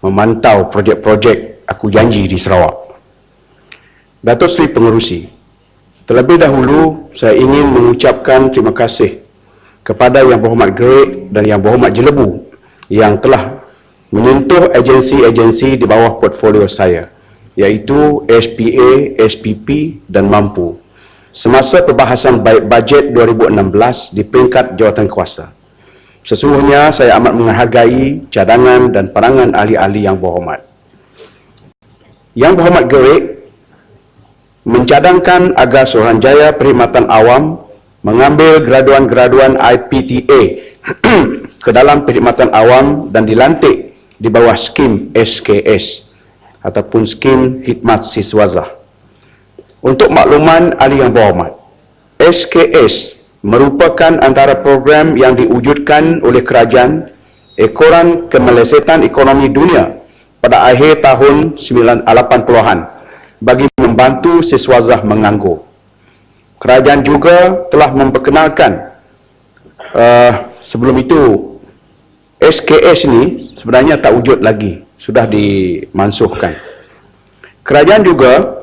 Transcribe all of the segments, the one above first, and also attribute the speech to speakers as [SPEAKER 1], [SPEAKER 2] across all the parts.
[SPEAKER 1] memantau projek-projek Aku Janji di Sarawak. Datuk Seri Pengerusi, terlebih dahulu saya ingin mengucapkan terima kasih kepada Yang Berhormat Gerik dan Yang Berhormat Jelebu yang telah menyentuh agensi-agensi di bawah portfolio saya, iaitu SPA, SPP dan Mampu, semasa perbahasan bajet 2016 di peringkat jawatankuasa. Sesungguhnya saya amat menghargai cadangan dan pandangan ahli-ahli yang berhormat. Yang Berhormat Gerik mencadangkan agar Suruhanjaya Perkhidmatan Awam mengambil graduan-graduan IPTA ke dalam perkhidmatan awam dan dilantik di bawah skim SKS ataupun skim Khidmat Siswazah. Untuk makluman ahli yang berhormat, SKS merupakan antara program yang diwujudkan oleh kerajaan ekoran kemelesetan ekonomi dunia pada akhir tahun 80-an bagi membantu siswazah menganggur. Kerajaan juga telah memperkenalkan sebelum itu SKS ini sebenarnya tak wujud lagi, sudah dimansuhkan. Kerajaan juga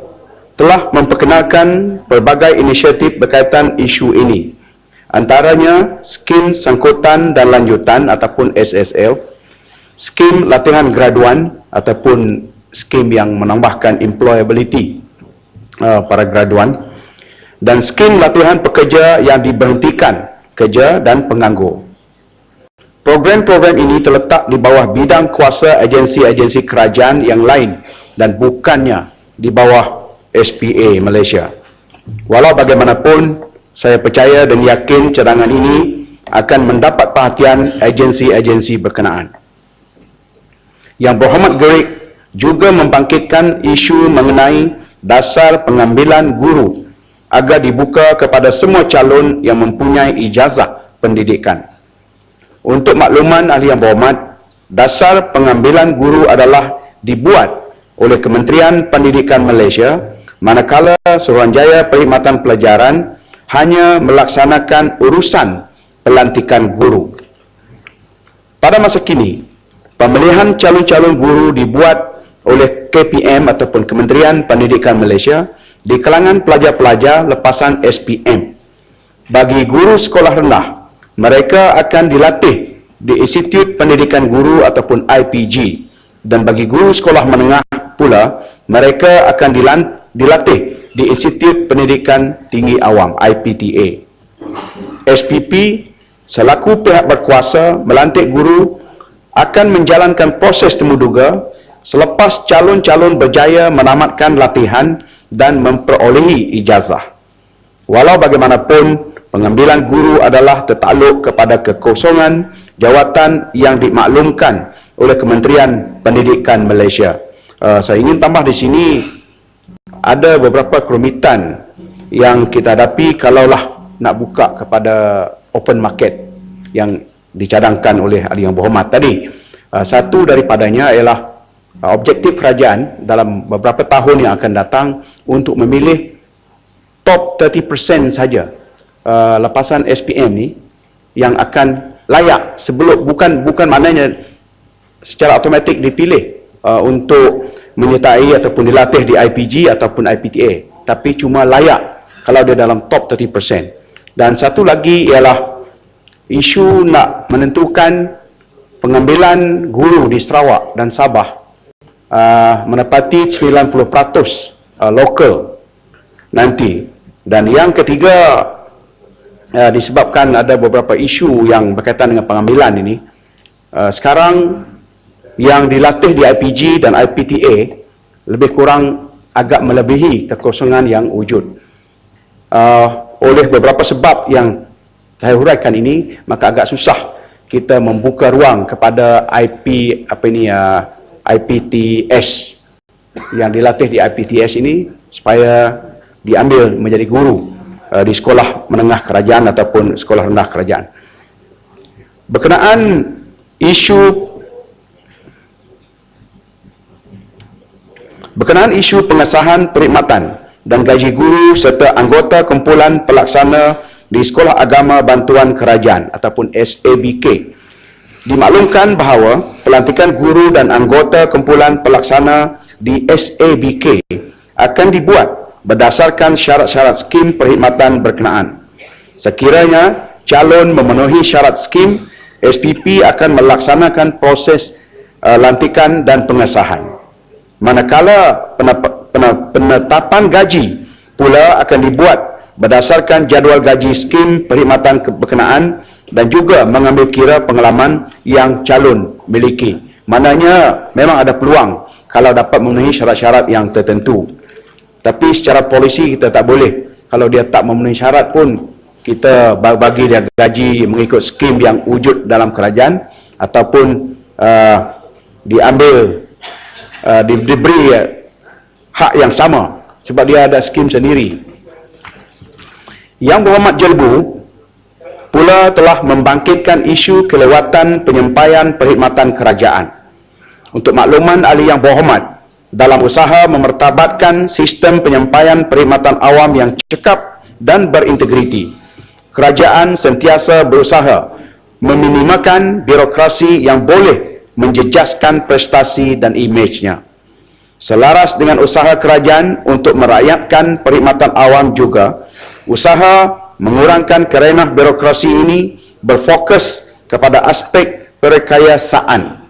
[SPEAKER 1] telah memperkenalkan pelbagai inisiatif berkaitan isu ini, antaranya skim sangkutan dan lanjutan ataupun SSL, skim latihan graduan ataupun skim yang menambahkan employability para graduan, dan skim latihan pekerja yang diberhentikan kerja dan penganggur. Program-program ini terletak di bawah bidang kuasa agensi-agensi kerajaan yang lain dan bukannya di bawah SPA Malaysia. Walau bagaimanapun, saya percaya dan yakin cadangan ini akan mendapat perhatian agensi-agensi berkenaan. Yang Berhormat Gerik juga membangkitkan isu mengenai dasar pengambilan guru agar dibuka kepada semua calon yang mempunyai ijazah pendidikan. Untuk makluman ahli yang berhormat, dasar pengambilan guru adalah dibuat oleh Kementerian Pendidikan Malaysia, manakala Suruhanjaya Perkhidmatan Pelajaran hanya melaksanakan urusan pelantikan guru. Pada masa kini, pemilihan calon-calon guru dibuat oleh KPM ataupun Kementerian Pendidikan Malaysia di kalangan pelajar-pelajar lepasan SPM. Bagi guru sekolah rendah, mereka akan dilatih di Institut Pendidikan Guru ataupun IPG, dan bagi guru sekolah menengah pula, mereka akan dilatih di Institut Pendidikan Tinggi Awam IPTA. SPP selaku pihak berkuasa melantik guru akan menjalankan proses temuduga selepas calon-calon berjaya menamatkan latihan dan memperolehi ijazah. Walau bagaimanapun, pengambilan guru adalah tertakluk kepada kekosongan jawatan yang dimaklumkan oleh Kementerian Pendidikan Malaysia. Saya ingin tambah di sini, ada beberapa kerumitan yang kita hadapi kalaulah nak buka kepada open market yang dicadangkan oleh ahli yang berhormat tadi. Satu daripadanya ialah objektif kerajaan dalam beberapa tahun yang akan datang untuk memilih top 30% saja lepasan SPM ni yang akan layak sebelum, bukan maknanya secara automatik dipilih untuk menyertai ataupun dilatih di IPG ataupun IPTA, tapi cuma layak kalau dia dalam top 30%. Dan satu lagi ialah isu nak menentukan pengambilan guru di Sarawak dan Sabah menepati 90% lokal nanti. Dan yang ketiga, disebabkan ada beberapa isu yang berkaitan dengan pengambilan ini, sekarang yang dilatih di IPG dan IPTA lebih kurang agak melebihi kekosongan yang wujud. Oleh beberapa sebab yang saya huraikan ini, maka agak susah kita membuka ruang kepada IPTS yang dilatih di IPTS ini supaya diambil menjadi guru di sekolah menengah kerajaan ataupun sekolah rendah kerajaan. Berkenaan isu pengesahan perkhidmatan dan gaji guru serta anggota kumpulan pelaksana di Sekolah Agama Bantuan Kerajaan ataupun SABK, dimaklumkan bahawa pelantikan guru dan anggota kumpulan pelaksana di SABK akan dibuat berdasarkan syarat-syarat skim perkhidmatan berkenaan. Sekiranya calon memenuhi syarat skim, SPP akan melaksanakan proses lantikan dan pengesahan. Manakala penetapan gaji pula akan dibuat berdasarkan jadual gaji skim perkhidmatan berkenaan dan juga mengambil kira pengalaman yang calon miliki. Maknanya memang ada peluang kalau dapat memenuhi syarat-syarat yang tertentu. Tapi secara polisi kita tak boleh. Kalau dia tak memenuhi syarat pun kita bagi dia gaji mengikut skim yang wujud dalam kerajaan ataupun diberi hak yang sama sebab dia ada skim sendiri. Yang Berhormat Jelbu pula telah membangkitkan isu kelewatan penyampaian perkhidmatan kerajaan. Untuk makluman ahli yang berhormat, dalam usaha memertabatkan sistem penyampaian perkhidmatan awam yang cekap dan berintegriti, kerajaan sentiasa berusaha meminimalkan birokrasi yang boleh menjejaskan prestasi dan imejnya. Selaras dengan usaha kerajaan untuk merakyatkan perkhidmatan awam juga, usaha mengurangkan kerenah birokrasi ini berfokus kepada aspek perkayasaan,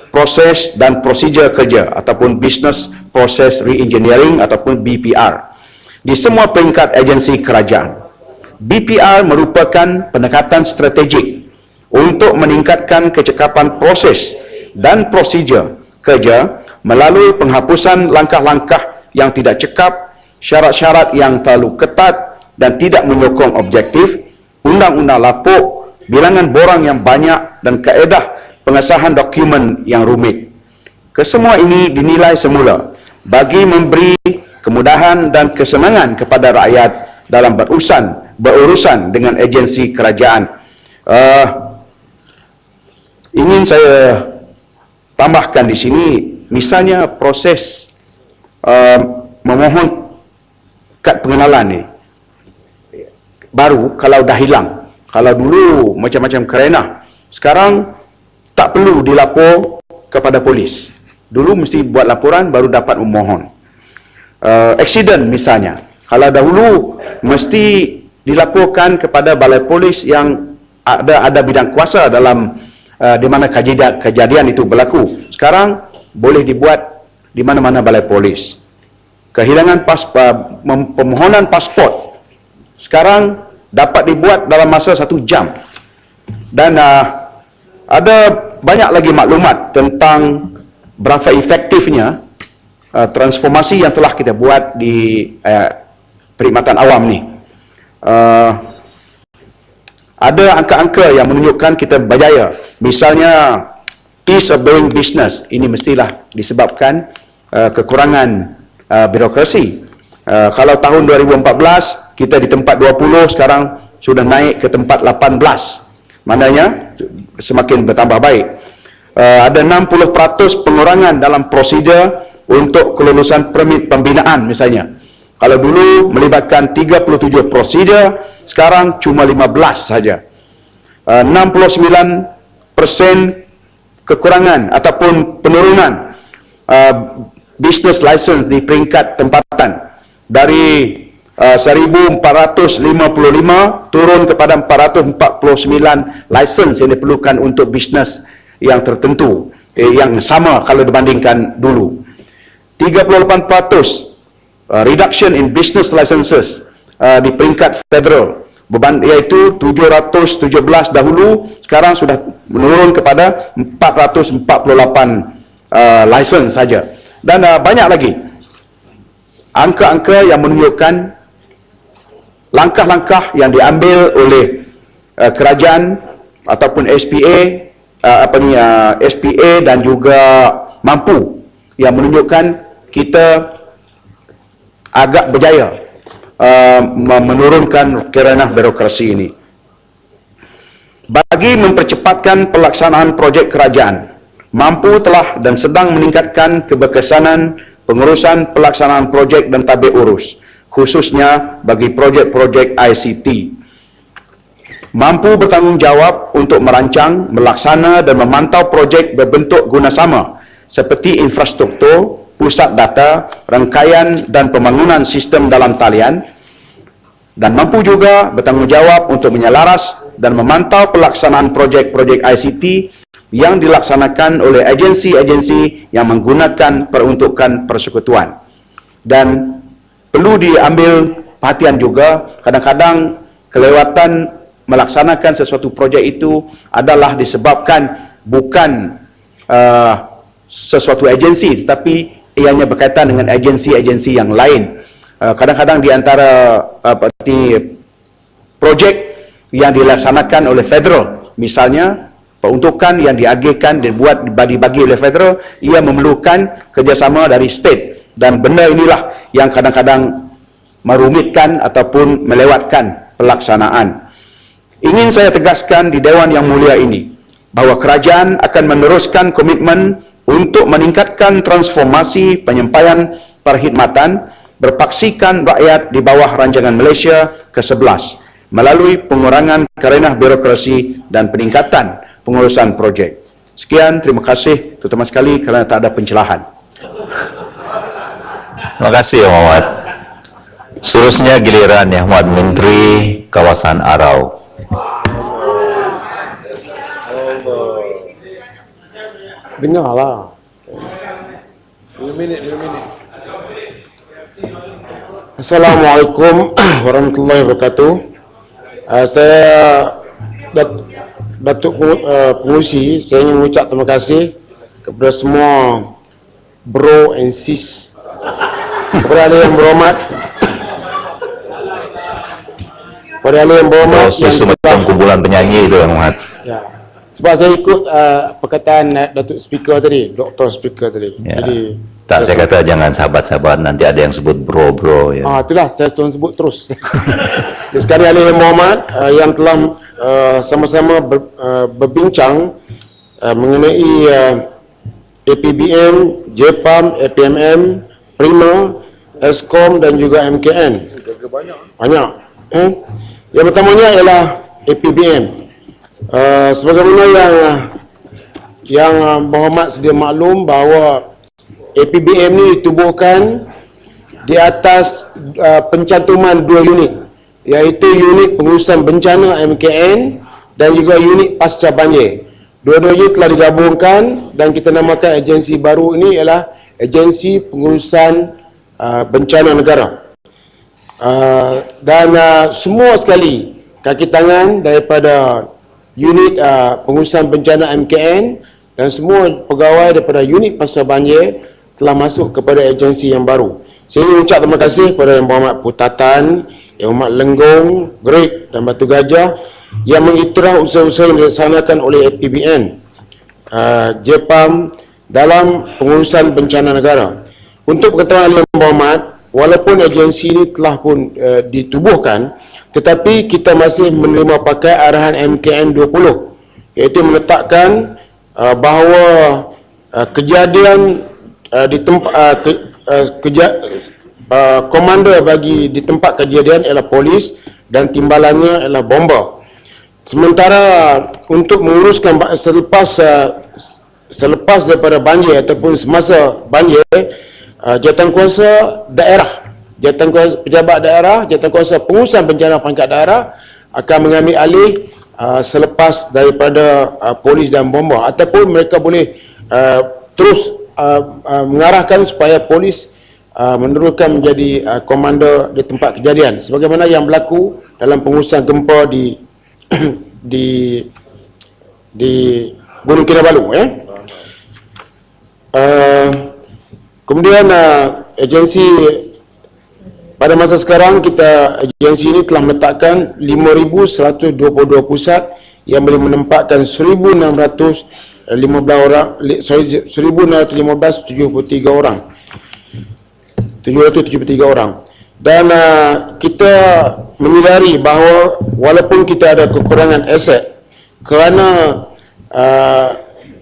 [SPEAKER 1] proses dan prosedur kerja ataupun Business Process Reengineering ataupun BPR di semua peringkat agensi kerajaan. BPR merupakan pendekatan strategik untuk meningkatkan kecekapan proses dan prosedur kerja melalui penghapusan langkah-langkah yang tidak cekap, syarat-syarat yang terlalu ketat dan tidak menyokong objektif, undang-undang lapuk, bilangan borang yang banyak dan kaedah pengesahan dokumen yang rumit. Kesemua ini dinilai semula bagi memberi kemudahan dan kesenangan kepada rakyat dalam berurusan dengan agensi kerajaan. Ingin saya tambahkan di sini, misalnya proses memohon kad pengenalan ni baru kalau dah hilang. Kalau dulu macam-macam kerenah, sekarang tak perlu dilapor kepada polis. Dulu mesti buat laporan baru dapat memohon. Aksiden misalnya, kalau dahulu mesti dilaporkan kepada balai polis yang ada bidang kuasa dalam di mana kejadian itu berlaku. Sekarang boleh dibuat di mana-mana balai polis. Kehilangan permohonan pasport sekarang dapat dibuat dalam masa 1 jam. Dan ada banyak lagi maklumat tentang berapa efektifnya transformasi yang telah kita buat di perkhidmatan awam ni. Ada angka-angka yang menunjukkan kita berjaya. Misalnya ease of doing business, ini mestilah disebabkan kekurangan birokrasi. Kalau tahun 2014 kita di tempat 20, sekarang sudah naik ke tempat 18. Maknanya semakin bertambah baik. Ada 60% pengurangan dalam prosedur untuk kelulusan permit pembinaan misalnya. Kalau dulu melibatkan 37 prosedur, sekarang cuma 15 saja. 69% kekurangan ataupun penurunan business license di peringkat tempatan dari 1455 turun kepada 449 license yang diperlukan untuk bisnes yang tertentu, yang sama kalau dibandingkan dulu. 38% reduction in business licenses di peringkat federal, iaitu 717 dahulu, sekarang sudah menurun kepada 448 license saja. Dan banyak lagi angka-angka yang menunjukkan langkah-langkah yang diambil oleh kerajaan ataupun SPA dan juga mampu, yang menunjukkan kita agak berjaya menurunkan kerenah birokrasi ini. Bagi mempercepatkan pelaksanaan projek kerajaan, mampu telah dan sedang meningkatkan keberkesanan pengurusan pelaksanaan projek dan tabik urus, khususnya bagi projek-projek ICT. mampu bertanggungjawab untuk merancang, melaksana dan memantau projek berbentuk gunasama seperti infrastruktur, pusat data, rangkaian dan pembangunan sistem dalam talian, dan mampu juga bertanggungjawab untuk menyelaras dan memantau pelaksanaan projek-projek ICT yang dilaksanakan oleh agensi-agensi yang menggunakan peruntukan persekutuan. Dan perlu diambil perhatian juga, kadang-kadang kelewatan melaksanakan sesuatu projek itu adalah disebabkan bukan sesuatu agensi, tetapi ianya berkaitan dengan agensi-agensi yang lain. Kadang-kadang di antara projek yang dilaksanakan oleh federal, misalnya peruntukan yang diagihkan dan dibagi oleh federal, ia memerlukan kerjasama dari state, dan benda inilah yang kadang-kadang merumitkan ataupun melewatkan pelaksanaan. Ingin saya tegaskan di Dewan yang mulia ini bahawa kerajaan akan meneruskan komitmen untuk meningkatkan transformasi penyampaian perkhidmatan berpaksikan rakyat di bawah rancangan Malaysia ke-11 melalui pengurangan kerenah birokrasi dan peningkatan pengurusan projek. Sekian, terima kasih terutama sekali kerana tak ada pencerahan.
[SPEAKER 2] Terima kasih, Yang Muhammad. Seterusnya giliran Yang Muhammad Menteri Kawasan Arau.
[SPEAKER 3] Dengarlah. 2 minit. Assalamualaikum warahmatullahi wabarakatuh. Saya Datuk Pengurusi, saya ingin mengucap terima kasih kepada semua bro and sis, kepada ahli yang berhormat,
[SPEAKER 2] Sis macam kumpulan penyanyi itu, Yang Muhammad.
[SPEAKER 3] Ya. Sebab saya ikut perkataan Datuk Speaker tadi, Dr. Speaker tadi.
[SPEAKER 2] Ya.
[SPEAKER 3] Jadi
[SPEAKER 2] Saya kata jangan sahabat-sahabat, nanti ada yang sebut bro-bro. Ya.
[SPEAKER 3] Itulah saya tuan sebut terus. Jadi sekali ahli yang berhormat yang telah sama-sama berbincang mengenai APBN, JPAM, APMM, Prima, Eskom dan juga MKN. Banyak. Yang pertamanya ialah APBN. Sebagaimana yang berhormat sedia maklum bahawa APBN ini ditubuhkan di atas pencantuman 2 unit, iaitu unit pengurusan bencana MKN dan juga unit pasca banjir. Dua-duanya telah digabungkan dan kita namakan agensi baru ini ialah Agensi Pengurusan Bencana Negara. Dan semua sekali kaki tangan daripada unit pengurusan bencana MKN dan semua pegawai daripada unit pasca banjir telah masuk kepada agensi yang baru. Saya ingin ucap terima kasih kepada Yang Berhormat Putatan, Yang Berhormat Lenggong, Great dan Batu Gajah yang mengiktiraf usaha-usaha yang dilaksanakan oleh APBN, JPAM dalam pengurusan bencana negara. Untuk pengetahuan Yang Berhormat, walaupun agensi ini telah pun ditubuhkan, tetapi kita masih menerima pakai arahan MKN 20, iaitu meletakkan bahawa kejadian di tempat komander bagi di tempat kejadian ialah polis dan timbalannya ialah bomba. Sementara untuk menguruskan selepas daripada banjir ataupun semasa banjir, jawatankuasa daerah, jawatankuasa pejabat daerah, jawatankuasa pengurusan bencana pangkat daerah akan mengambil alih selepas daripada polis dan bomba, ataupun mereka boleh terus mengarahkan supaya polis meneruskan menjadi komander di tempat kejadian, sebagaimana yang berlaku dalam pengurusan gempa di Gunung Kinabalu. Kemudian agensi pada masa sekarang agensi ini telah meletakkan 5,122 pusat yang boleh menempatkan 1,615 orang, 1,673 orang. 773 orang. Dan kita menyedari bahawa walaupun kita ada kekurangan aset kerana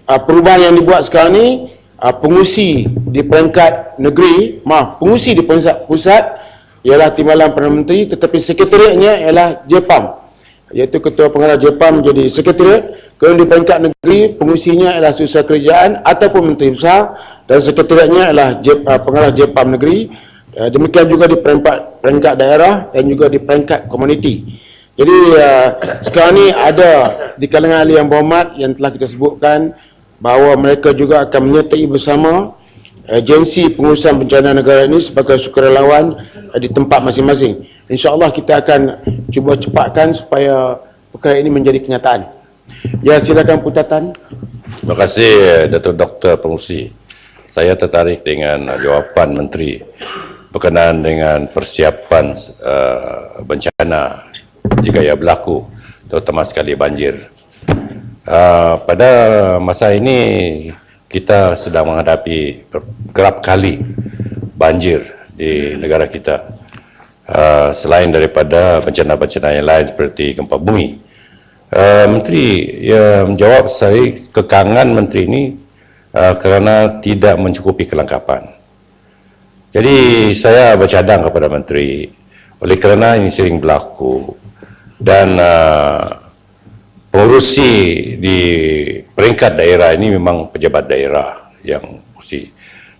[SPEAKER 3] perubahan yang dibuat sekarang ni, pengurusi di peringkat negeri, pengurusi di peringkat pusat ialah Timbalan Perdana Menteri, tetapi sekretariatnya ialah JPAM. iaitu Ketua Pengarah JEPAM menjadi Sekretariat. Kemudian di peringkat negeri, pengusinya adalah Setiausaha Kerajaan ataupun Menteri Besar, dan Sekretariatnya adalah Pengarah JEPAM Negeri. Demikian juga di peringkat daerah dan juga di peringkat komuniti. Jadi sekarang ni ada di kalangan ahli yang berhormat yang telah kita sebutkan bahawa mereka juga akan menyertai bersama agensi pengurusan bencana negara ini sebagai sukarelawan di tempat masing-masing. InsyaAllah kita akan cuba cepatkan supaya perkara ini menjadi kenyataan. Ya, silakan Putatan.
[SPEAKER 4] Terima kasih Datuk Dr. Pengurusi. Saya tertarik dengan jawapan Menteri berkenaan dengan persiapan bencana jika ia berlaku, terutama sekali banjir. Pada masa ini kita sedang menghadapi kerap kali banjir di negara kita. Selain daripada bencana-bencana yang lain seperti gempa bumi. Menteri menjawab saya kekangan Menteri ini kerana tidak mencukupi kelengkapan. Jadi saya bercadang kepada Menteri, oleh kerana ini sering berlaku dan pengurusi di peringkat daerah ini memang pejabat daerah yang urusi.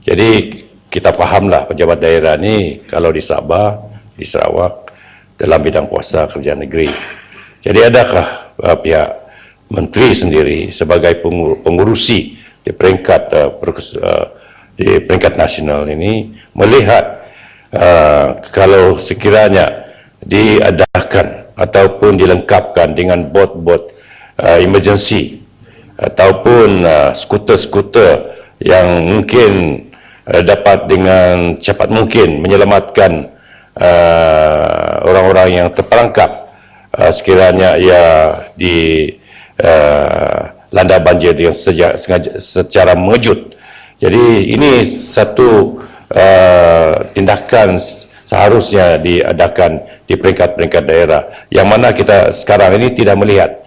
[SPEAKER 4] Jadi kita fahamlah pejabat daerah ini kalau di Sabah, di Sarawak dalam bidang kuasa kerjaan negeri. Jadi adakah pihak Menteri sendiri sebagai pengurusi di peringkat nasional ini melihat kalau sekiranya diadakan ataupun dilengkapkan dengan bot-bot emergency ataupun skuter-skuter yang mungkin dapat dengan cepat mungkin menyelamatkan orang-orang yang terperangkap sekiranya ia dilanda banjir dengan secara mengejut. Jadi ini satu tindakan seharusnya diadakan di peringkat-peringkat daerah yang mana kita sekarang ini tidak melihat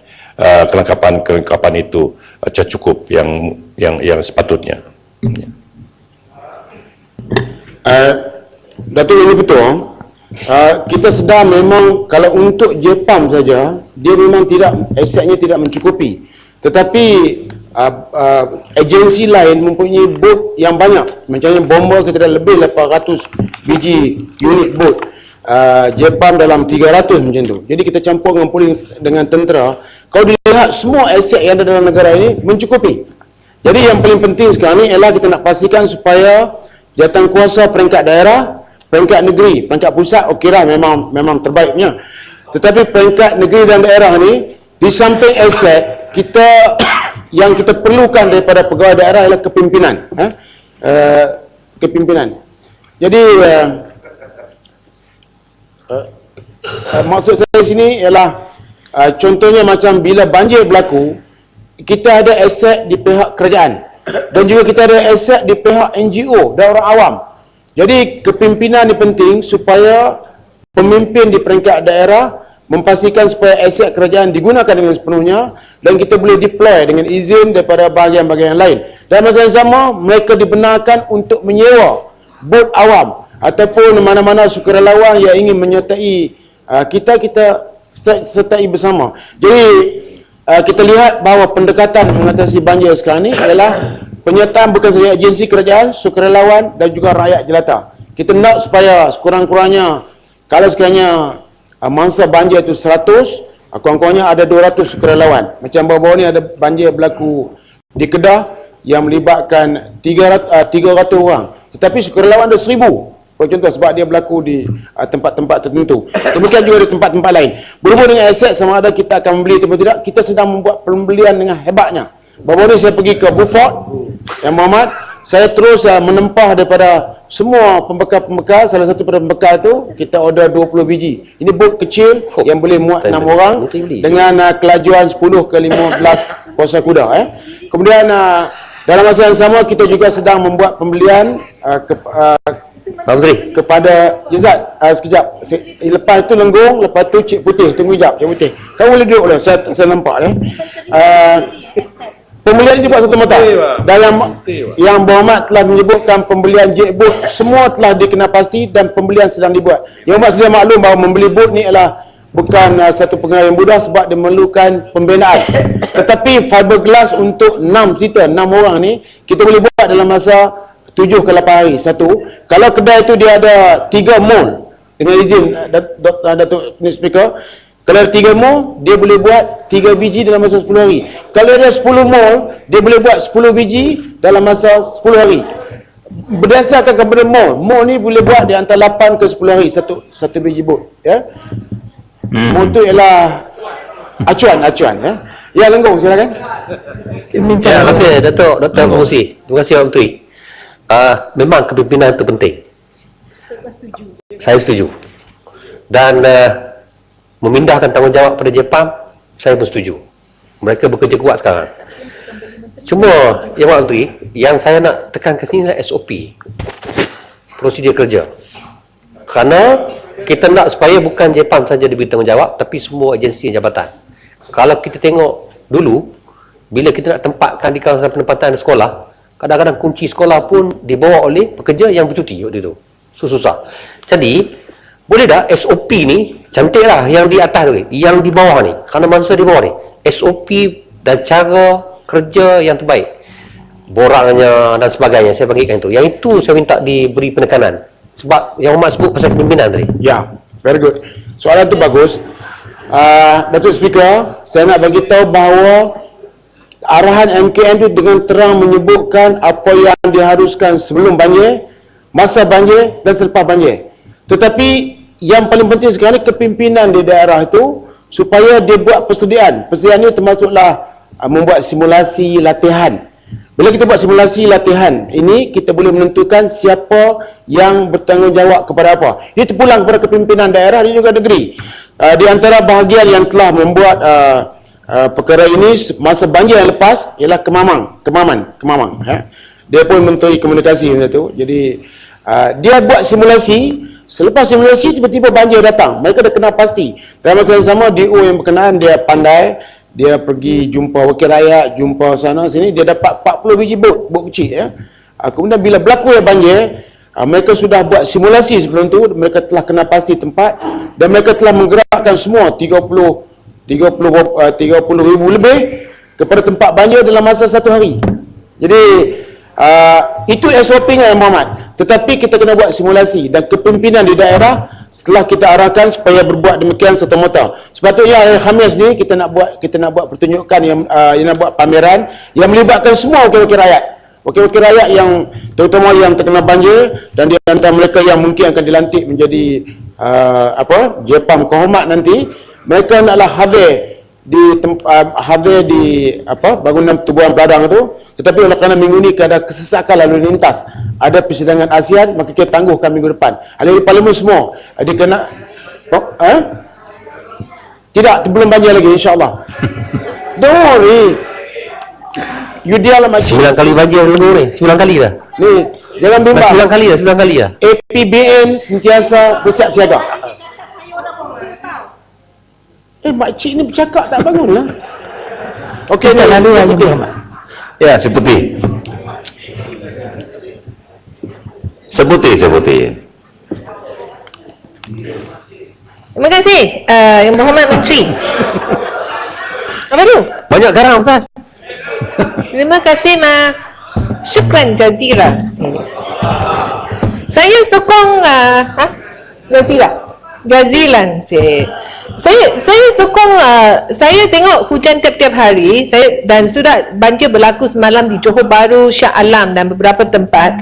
[SPEAKER 4] kelengkapan itu cukup yang sepatutnya.
[SPEAKER 3] Datuk, ini betul. Kita sedang memang kalau untuk JEPAM saja dia memang asetnya tidak mencukupi. Tetapi agensi lain mempunyai bot yang banyak. Macamnya bomba kita ada lebih 800 biji unit bot. JEPAM dalam 300 macam tu. Jadi kita campur dengan polis dengan tentera. Kalau dilihat semua aset yang ada dalam negara ini mencukupi. Jadi yang paling penting sekarang ni ialah kita nak pastikan supaya jawatankuasa peringkat daerah, peringkat negeri, peringkat pusat okeylah memang terbaiknya. Tetapi peringkat negeri dan daerah ni di samping aset kita yang kita perlukan daripada pegawai daerah ialah kepimpinan. Kepimpinan. Jadi maksud saya sini ialah contohnya macam bila banjir berlaku, kita ada aset di pihak kerajaan dan juga kita ada aset di pihak NGO dan orang awam. Jadi kepimpinan ini penting supaya pemimpin di peringkat daerah memastikan supaya aset kerajaan digunakan dengan sepenuhnya dan kita boleh deploy dengan izin daripada bahagian-bahagian lain. Dan masa yang sama, mereka dibenarkan untuk menyewa bot awam ataupun mana-mana sukarelawan yang ingin menyertai kita sertai bersama. Jadi kita lihat bahawa pendekatan mengatasi banjir sekarang ni ialah penyertaan bukan sahaja agensi kerajaan, sukarelawan dan juga rakyat jelata. Kita nak supaya sekurang-kurangnya kalau sekiranya mangsa banjir itu 100, kurang-kurangnya ada 200 sukarelawan. Macam baru-baru ni ada banjir berlaku di Kedah yang melibatkan 300 orang. Tetapi sukarelawan ada 1000. Contoh sebab dia berlaku di tempat-tempat tertentu. Demikian juga di tempat-tempat lain. Berhubung dengan aset sama ada kita akan membeli atau tidak, kita sedang membuat pembelian dengan hebatnya. Baru-baru ni saya pergi ke Beaufort, Yang Muhammad, saya terus menempah daripada semua pembekal-pembekal. Salah satu pada pembekal tu kita order 20 biji. Ini bot kecil yang boleh muat 6 orang dengan kelajuan 10 ke 15 kuasa kuda. Kemudian dalam masa yang sama kita juga sedang membuat pembelian kepada Jezat. Sekejap. Lepas tu Lenggong, lepas tu Cik Putih. Tunggu sekejap, Cik Putih. Kamu boleh duduk lah. Saya nampak pembelian ini buat satu mata. Dalam Yang Berhormat telah menyebutkan pembelian jet boat semua telah dikenal pasti dan pembelian sedang dibuat. Yang Berhormat sedia maklum bahawa membeli boat ni adalah bukan satu perkara yang mudah sebab dia memerlukan pembinaan. Tetapi fiberglass untuk 6 seater, 6 orang ni kita boleh buat dalam masa 7 ke 8 hari. Satu, kalau kedai tu dia ada 3 mol, dengan izin Datuk Speaker, kalau ada 3 mol, dia boleh buat 3 biji dalam masa 10 hari. Kalau ada 10 mol, dia boleh buat 10 biji dalam masa 10 hari. Berdasarkan kepada mol ni boleh buat di antara 8 ke 10 hari satu biji bot, ya. Mol tu ialah acuan, ya. Ya, Lenggong, silakan.
[SPEAKER 5] Terima kasih Datuk Pengerusi. Terima kasih Orang Menteri. Memang kepimpinan itu penting. Saya setuju. Dan memindahkan tanggungjawab pada Jepang, saya pun setuju. Mereka bekerja kuat sekarang. Cuma, Yang Menteri, yang saya nak tekan ke sini adalah SOP, prosedur kerja. Kerana kita nak supaya bukan Jepang saja diberi tanggungjawab, tapi semua agensi jabatan. Kalau kita tengok dulu, bila kita nak tempatkan di kawasan penempatan sekolah, kadang-kadang kunci sekolah pun dibawa oleh pekerja yang bercuti waktu itu. Susah. Jadi, boleh tak SOP ni, cantiklah yang di atas tu, yang di bawah ni, kerana masa di bawah ni, SOP dan cara kerja yang terbaik, borangnya dan sebagainya, saya bagikan itu. Yang itu saya minta diberi penekanan. Sebab yang Ahmad sebut pasal kepimpinan tadi.
[SPEAKER 3] Ya, very good. Soalan tu bagus. Datuk Speaker, saya nak bagi tahu bahawa arahan MKN itu dengan terang menyebutkan apa yang diharuskan sebelum banjir, masa banjir dan selepas banjir. Tetapi yang paling penting sekarang ni kepimpinan di daerah itu supaya dia buat persediaan. Persediaan ini termasuklah membuat simulasi latihan. Bila kita buat simulasi latihan ini, kita boleh menentukan siapa yang bertanggungjawab kepada apa. Ini terpulang kepada kepimpinan daerah dan juga negeri. Di antara bahagian yang telah membuat perkara ini masa banjir yang lepas ialah Kemaman. Dia pun menteri komunikasi macam tu. Jadi dia buat simulasi. Selepas simulasi tiba-tiba banjir datang. Mereka dah kenal pasti. Dalam masa yang sama DO yang berkenaan dia pandai. Dia pergi jumpa wakil rakyat, jumpa sana sini, dia dapat 40 biji bot kecil, ya. Kemudian bila berlaku yang banjir, mereka sudah buat simulasi sebelum tu, mereka telah kenal pasti tempat dan mereka telah menggerakkan semua 30 ribu lebih kepada tempat banjir dalam masa 1 hari. Jadi itu SOP-nya, Muhammad. Tetapi kita kena buat simulasi dan kepimpinan di daerah setelah kita arahkan supaya berbuat demikian serta-merta. Sepatutnya hari Khamis ni kita nak buat pertunjukan yang nak buat pameran yang melibatkan semua wakil-wakil rakyat. Wakil-wakil rakyat yang terutama yang terkena banjir dan di antara mereka yang mungkin akan dilantik menjadi Jepam kehormat nanti, mereka naklah hadir di bangunan tubuhan Padang tu. Tetapi oleh kerana minggu ni ada kesesakan lalu lintas, ada persidangan ASEAN, maka kita tangguhkan minggu depan. Ahli parlimen semua dikena tidak, belum banjir lagi, insyaAllah. Don't worry, you diam lah masih
[SPEAKER 5] 9 kali banjir dulu ni, 9 kali dah.
[SPEAKER 3] ni, jangan bimbang.
[SPEAKER 5] 9 kali dah.
[SPEAKER 3] APBN sentiasa bersiap siaga. Makcik ni bercakap tak bangun lah. Okey, ni lalu yang
[SPEAKER 2] Ya, seperti.
[SPEAKER 6] Terima kasih Yang Berhormat Menteri. Apa tu?
[SPEAKER 5] Banyak garam, Ustaz.
[SPEAKER 6] Terima kasih syukran jazira. Saya sokong jazilan. Saya sokong, saya tengok hujan tiap-tiap hari, dan sudah banjir berlaku semalam di Johor Bahru, Shah Alam dan beberapa tempat.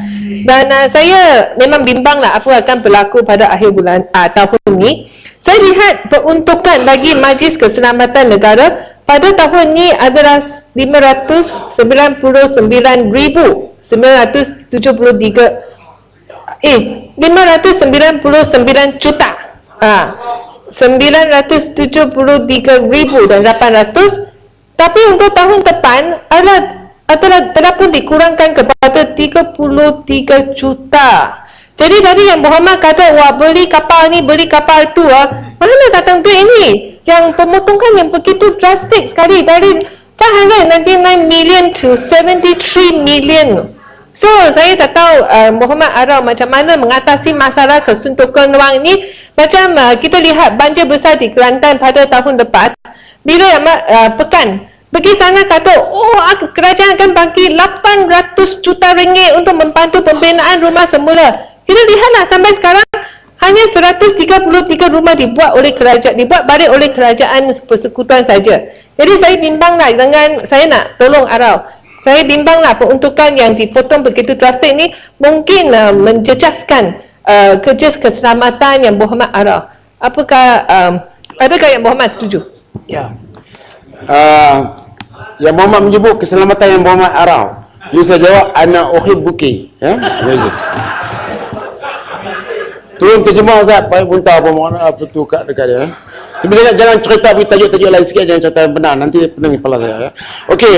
[SPEAKER 6] Dan saya memang bimbang lah apa akan berlaku pada akhir bulan tahun ni. Saya lihat peruntukan bagi Majlis Keselamatan Negara pada tahun ni adalah 599 juta. 973,800, tapi untuk tahun depan telah pun dikurangkan kepada 33 juta. Jadi tadi Yang Berhormat kata, wah beli kapal ni, beli kapal tu, mana datang duit ini? Yang pemotongan yang begitu drastik sekali, dari 599 million to 73 million. So saya tak tahu Muhammad Arau macam mana mengatasi masalah kesuntukan wang ini. Macam kita lihat banjir besar di Kelantan pada tahun lepas, bila Pekan pergi sana kata, kerajaan akan bagi 800 juta ringgit untuk membantu pembinaan rumah semula. Kita lihatlah sampai sekarang hanya 133 rumah dibuat balik oleh kerajaan persekutuan saja. Jadi saya bimbanglah dengan, saya nak tolong Arau. Saya bimbanglah peruntukan yang dipotong begitu drastik ni mungkin menjejaskan kerja keselamatan yang Muhammad Arau. Adakah yang Muhammad setuju?
[SPEAKER 3] Ya. Yang Muhammad menyebut keselamatan yang Muhammad Arau. Yang saya jawab, ana uhibbuki. Ya, amazing. Tolong terjemah Ustaz, baik pun tahu apa makna apa tu kat dekat dia. Tapi jangan cerita tajuk-tajuk lain sikit, jangan cerita yang benar, nanti pening kepala saya ya. Okey.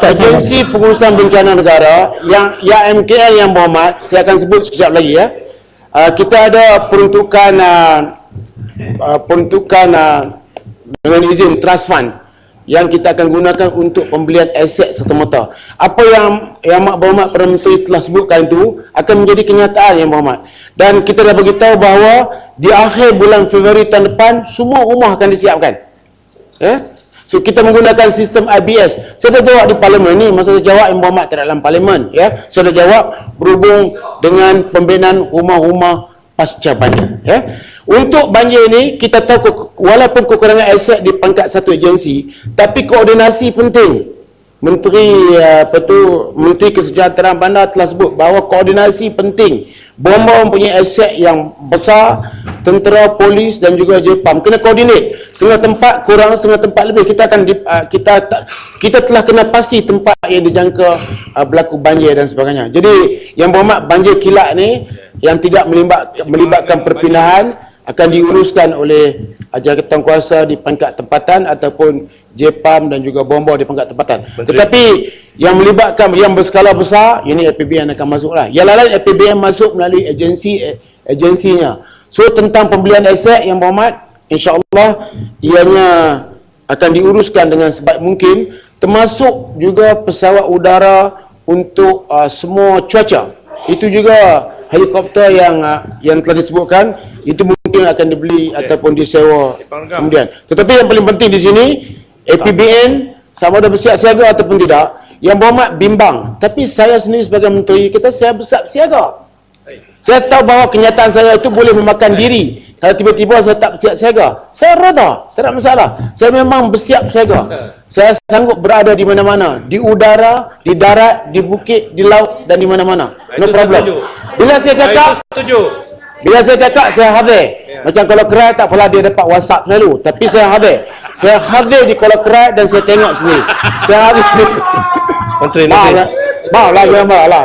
[SPEAKER 3] Agensi Pengurusan Bencana Negara yang MKN yang Muhammad, saya akan sebut sekejap lagi ya. Kita ada peruntukan dengan izin trust fund yang kita akan gunakan untuk pembelian aset serta-merta. Apa yang Mak Berhormat Perdana Menteri telah sebutkan itu akan menjadi kenyataan yang Berhormat. Dan kita dah beritahu bahawa di akhir bulan Februari tahun depan semua rumah akan disiapkan. Ya? So kita menggunakan sistem IBS. Saya dah jawab di parlimen ni, masa saya jawab yang Berhormat tidak dalam parlimen ya. Saya dah jawab berhubung dengan pembinaan rumah-rumah pasca banjir ya. Untuk banjir ni kita tahu walaupun kekurangan aset di pangkat satu agensi, tapi koordinasi penting. Menteri Kesejahteraan Bandar telah sebut bahawa koordinasi penting. Bomba mempunyai aset yang besar, tentera, polis dan juga JPAM kena koordinate. Setengah tempat kurang, setengah tempat lebih. Kita telah kena pasti tempat yang dijangka berlaku banjir dan sebagainya. Jadi yang berhormat, banjir kilat ni yang tidak melibatkan perpindahan akan diuruskan oleh jawatankuasa di pangkat tempatan ataupun JPAM dan juga bomba di pangkat tempatan. Tetapi yang melibatkan yang berskala besar, ini APBN akan masuklah. Yang lain APBN masuk melalui agensinya. So tentang pembelian aset yang berhormat, insya-Allah ianya akan diuruskan dengan sebaik mungkin, termasuk juga pesawat udara untuk semua cuaca. Itu juga helikopter yang telah disebutkan, itu mungkin akan dibeli ataupun disewa kemudian. Tetapi yang paling penting di sini, APBN sama ada bersiap siaga ataupun tidak, yang berhormat bimbang. Tapi saya sendiri sebagai menteri, saya bersiap siaga. Saya tahu bahawa kenyataan saya itu boleh memakan diri. Kalau tiba-tiba saya tak bersiap siaga, saya reda, tak ada masalah. Saya memang bersiap siaga. Saya sanggup berada di mana-mana, di udara, di darat, di bukit, di laut dan di mana-mana. No problem. Bila saya cakap, saya hadir. Macam kalau kerai tak apalah, dia dapat WhatsApp selalu. Tapi saya hadir. Saya hadir di Kuala Kerai dan saya tengok sendiri. Saya hadir.
[SPEAKER 5] Menteri.
[SPEAKER 3] Maaflah, jangan marah.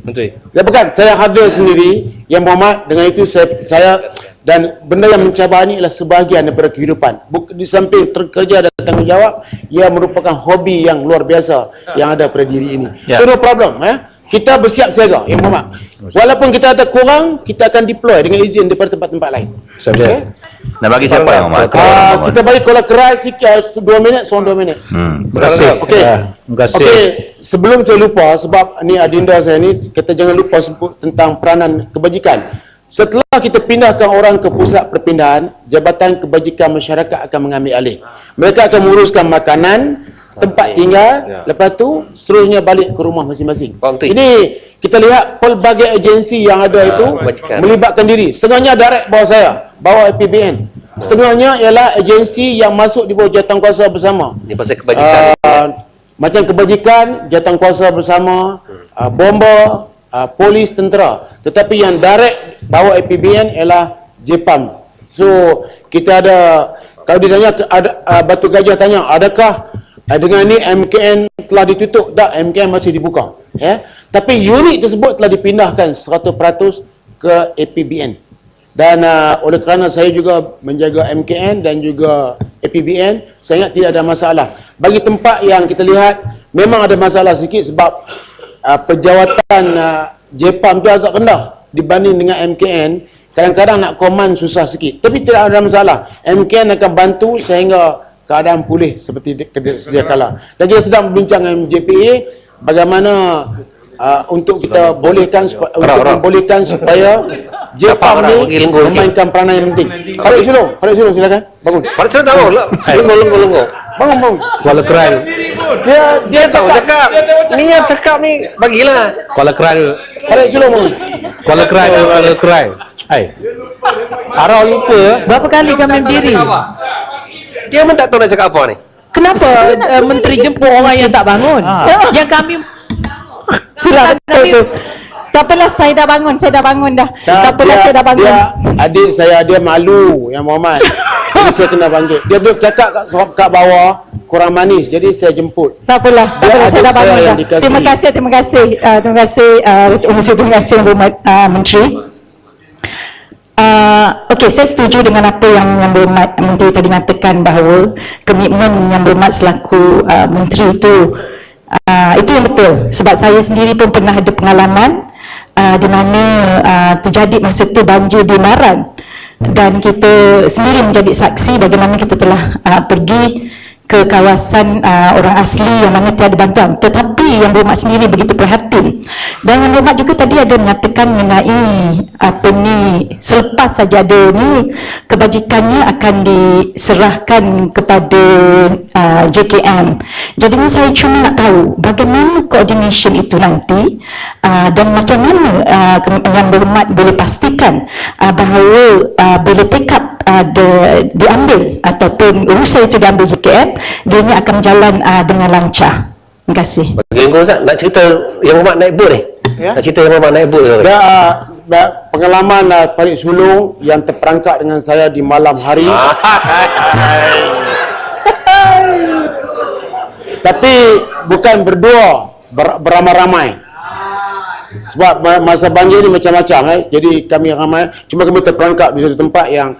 [SPEAKER 5] Menteri.
[SPEAKER 3] Ya bukan, saya hadir sendiri. Yang berhormat, dengan itu saya dan benda yang mencabar ini adalah sebahagian daripada kehidupan. Di samping kerja dan tanggungjawab, ia merupakan hobi yang luar biasa yang ada pada diri ini. So no problem ya. Kita bersiap siaga yang berhormat. Walaupun kita ada kurang, kita akan deploy dengan izin daripada tempat-tempat lain. Okay?
[SPEAKER 2] Nak bagi siapa yang Muhammad?
[SPEAKER 3] Kita bagi Kuala Kerai sikit 2 minit, 2 minit.
[SPEAKER 5] Terima kasih.
[SPEAKER 3] Okey.
[SPEAKER 5] Terima kasih.
[SPEAKER 3] Okey, sebelum saya lupa, sebab ni adinda saya ni, kita jangan lupa sebut tentang peranan kebajikan. Setelah kita pindahkan orang ke pusat perpindahan, Jabatan Kebajikan Masyarakat akan mengambil alih. Mereka akan menguruskan makanan, tempat tinggal, lepas tu seterusnya balik ke rumah masing-masing. Ini kita lihat pelbagai agensi yang ada itu melibatkan diri. Setengahnya direct bawah saya, bawah APBN. Setengahnya ialah agensi yang masuk di bawah jawatankuasa bersama.
[SPEAKER 5] Ini pasal kebajikan.
[SPEAKER 3] Macam kebajikan, jawatankuasa bersama, bomba, polis, tentera. Tetapi yang direct bawah APBN ialah JPAM. So kita ada, kalau ditanya Batu Gajah tanya, adakah dengan ini MKN telah ditutup? Tak, MKN masih dibuka. Ya? Tapi unit tersebut telah dipindahkan 100% ke APBN. Dan oleh kerana saya juga menjaga MKN dan juga APBN, saya ingat tidak ada masalah. Bagi tempat yang kita lihat, memang ada masalah sikit sebab pejawatan JPAM itu agak rendah dibanding dengan MKN. Kadang-kadang nak command susah sikit. Tapi tidak ada masalah. MKN akan bantu sehingga keadaan pulih seperti sedia kala. Dan kita sedang berbincang dengan JPA bagaimana untuk kita bolehkan untuk membolehkan supaya JPAM ni memainkan peranan yang penting. Farid Sulong silakan. Bangun.
[SPEAKER 5] Pada saya tahu lah. Lengo.
[SPEAKER 3] Bangun.
[SPEAKER 7] Kuala Kerai.
[SPEAKER 3] Dia
[SPEAKER 5] Tahu cakap. Ni yang cakap ni bagilah.
[SPEAKER 7] Kuala Kerai.
[SPEAKER 3] Farid Sulong bangun.
[SPEAKER 7] Kuala Kerai. Hai. Arau lupa.
[SPEAKER 6] Berapa kali kami berdiri?
[SPEAKER 5] Dia pun tak tahu nak cakap apa ni.
[SPEAKER 6] Kenapa menteri jemput orang yang tak bangun? Yang kami
[SPEAKER 8] Itulah betul tu. Tak apalah, saya dah bangun dah. Tak apalah, saya dah bangun.
[SPEAKER 3] Adik saya dia malu yang Muhammad. Jadi saya kena panggil. Dia duduk cakap kat bawah kurang manis. Jadi saya jemput.
[SPEAKER 8] Tak apalah, saya dah bangun dah. Terima kasih. Terima kasih Yang Berhormat Menteri. Okey, saya setuju dengan apa yang Berhormat Menteri tadi nyatakan bahawa komitmen Yang Berhormat selaku Menteri itu yang betul. Sebab saya sendiri pun pernah ada pengalaman di mana terjadi masa tu banjir di Maran, dan kita sendiri menjadi saksi bagaimana kita telah pergi ke kawasan orang asli yang mana tiada bantuan, tetapi Yang Berhormat sendiri begitu prihatin. Dan Yang Berhormat juga tadi ada menyatakan mengenai selepas saja ada ni kebajikannya akan diserahkan kepada JKM. Jadinya saya cuma nak tahu bagaimana coordination itu nanti, dan macam mana Yang Berhormat boleh pastikan bahawa bila take up diambil ataupun urusan itu diambil JKM, dia ni akan berjalan dengan lancar. Terima kasih.
[SPEAKER 5] Bagi Lengo Ustaz, nak cerita Yang Berhormat naik bot ni?
[SPEAKER 3] Ya?
[SPEAKER 5] Nak cerita Yang Berhormat naik bot ke?
[SPEAKER 3] Pengalaman Farid Sulong yang terperangkap dengan saya di malam hari. Tapi bukan berdua, beramai-ramai. Sebab masa banjir ni macam-macam. Jadi kami ramai, cuma kami terperangkap di satu tempat yang